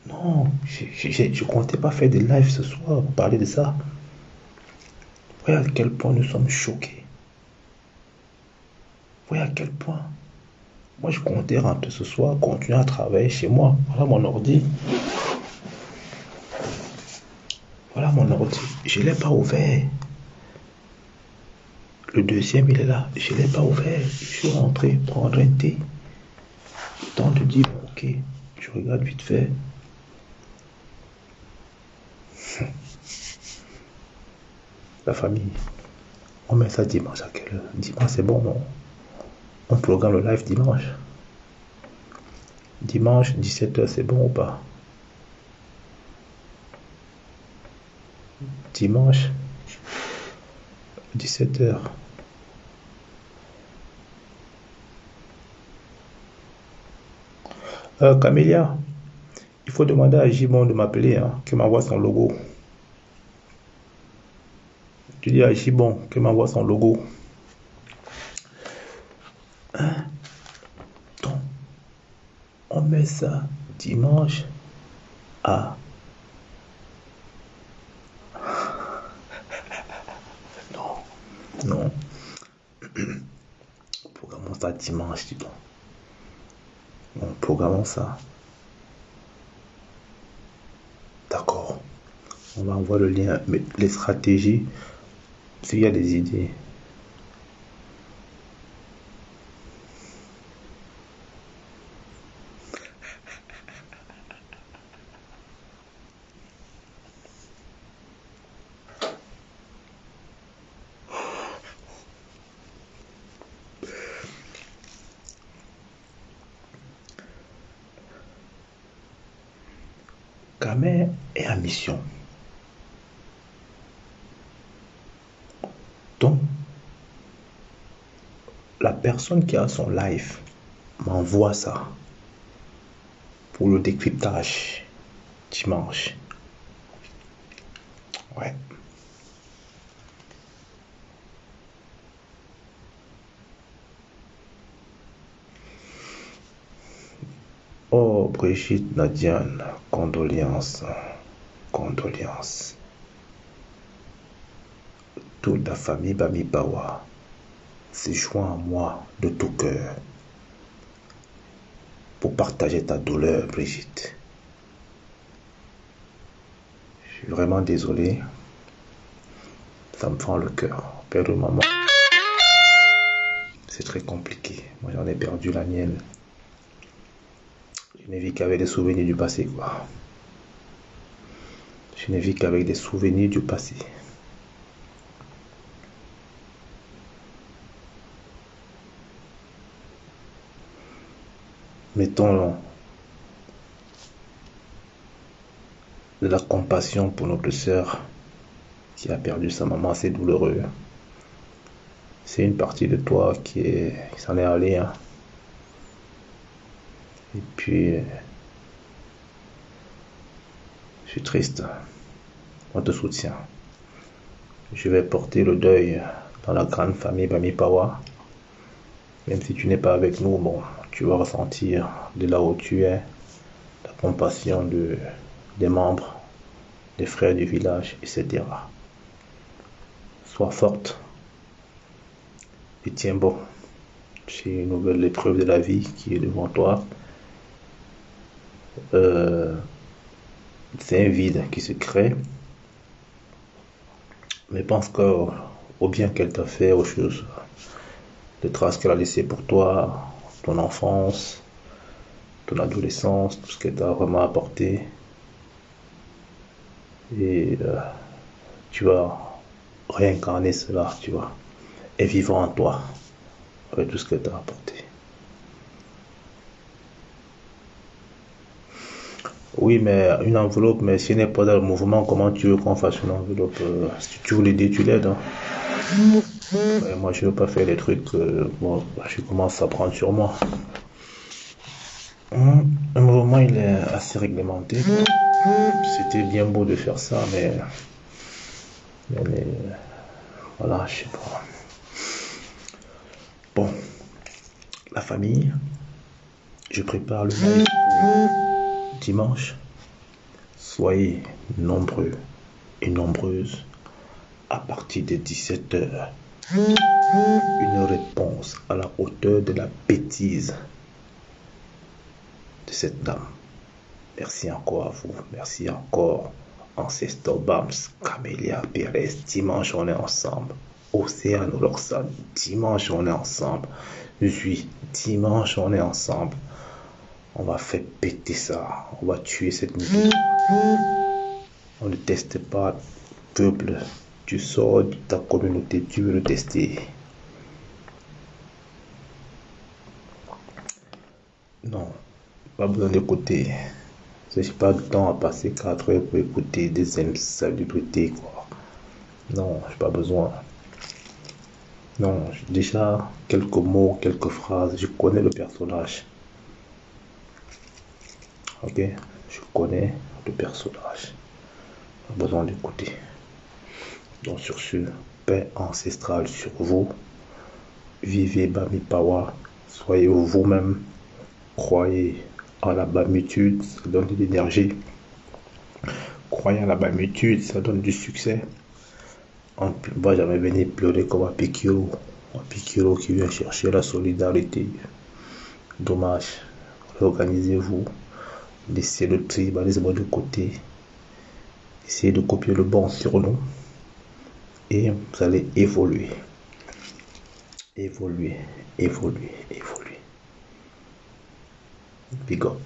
Non, je comptais pas faire des lives ce soir pour parler de ça. Voyez à quel point nous sommes choqués. Voyez à quel point. Moi, je comptais rentrer ce soir, continuer à travailler chez moi. Voilà mon ordi. Je ne l'ai pas ouvert. Le deuxième, il est là. Je ne l'ai pas ouvert. Je suis rentré prendre un thé. Le temps de dire, ok, je regarde vite fait. La famille. On met ça dimanche à quelle heure? Dimanche, c'est bon, non? On programme le live dimanche. Dimanche, 17h, c'est bon ou pas? Dimanche, 17h. Camélia, il faut demander à Gimon de m'appeler, hein, qu'il m'envoie son logo. Tu dis à Gimon qu'il m'envoie son logo. Hein? Donc, on met ça dimanche à... Non. Programmons ça dimanche, dis donc. Non, programmons ça. D'accord. On va envoyer le lien. Mais les stratégies, s'il y a des idées. Kamer est à mission. Donc, la personne qui a son live m'envoie ça pour le décryptage dimanche. Ouais. Oh, Brigitte Nadiane, condoléances, condoléances. Toute la famille Bami Pawa se joint à moi de tout cœur pour partager ta douleur, Brigitte. Je suis vraiment désolé. Ça me fend le cœur. Perdre maman, c'est très compliqué. Moi, j'en ai perdu la mienne. Je n'ai vécu qu'avec des souvenirs du passé, quoi. Je n'ai vécu qu'avec des souvenirs du passé. Mettons de la compassion pour notre sœur qui a perdu sa maman, c'est douloureux. C'est une partie de toi qui s'en est allée. Hein. Et puis, je suis triste. On te soutient. Je vais porter le deuil dans la grande famille Bami Pawa. Même si tu n'es pas avec nous, bon, tu vas ressentir de là où tu es la compassion des membres, des frères du village, etc. Sois forte et tiens bon. C'est une nouvelle épreuve de la vie qui est devant toi. C'est un vide qui se crée. Mais pense au bien qu'elle t'a fait, aux choses, les traces qu'elle a laissées pour toi, ton enfance, ton adolescence, tout ce qu'elle t'a vraiment apporté. Et tu vas réincarner cela, tu vois, et vivre en toi avec tout ce qu'elle t'a apporté. Oui, mais une enveloppe, mais si elle n'est pas dans le mouvement, comment tu veux qu'on fasse une enveloppe si tu veux l'aider, tu l'aides. Hein. Ouais, moi, je ne veux pas faire des trucs. Bon, je commence à prendre sur moi. Le mouvement, il est assez réglementé. C'était bien beau de faire ça, mais voilà, je sais pas. Bon, la famille, je prépare le live pour dimanche. Soyez nombreux et nombreuses à partir de 17h. Une réponse à la hauteur de la bêtise de cette dame. Merci encore à vous. Merci encore, Ancestor Bams, Camélia Pérez. Dimanche, on est ensemble. Océane Loxane, dimanche, on est ensemble. Dimanche, on est ensemble. On va faire péter ça. On va tuer cette musique. On ne teste pas, peuple. Tu sors de ta communauté, tu veux le tester. Non, pas besoin d'écouter. Je n'ai pas de temps à passer 4 heures pour écouter des célébrités, quoi. Non, j'ai pas besoin. Non, déjà, quelques mots, quelques phrases. Je connais le personnage. Ok? Je connais le personnage. Pas besoin d'écouter. Donc sur ce, paix ancestrale sur vous. Vivez Bami Pawa. Soyez vous-même. Croyez à la bamitude, ça donne de l'énergie. Croyez à la bamitude, ça donne du succès. On ne va jamais venir pleurer comme un Pikiro. Un Pikiro qui vient chercher la solidarité. Dommage. Réorganisez-vous. Laissez le tribalisme de côté. Essayez de copier le bon sur nous. Et vous allez évoluer. Évoluer, évoluer, évoluer. Big up.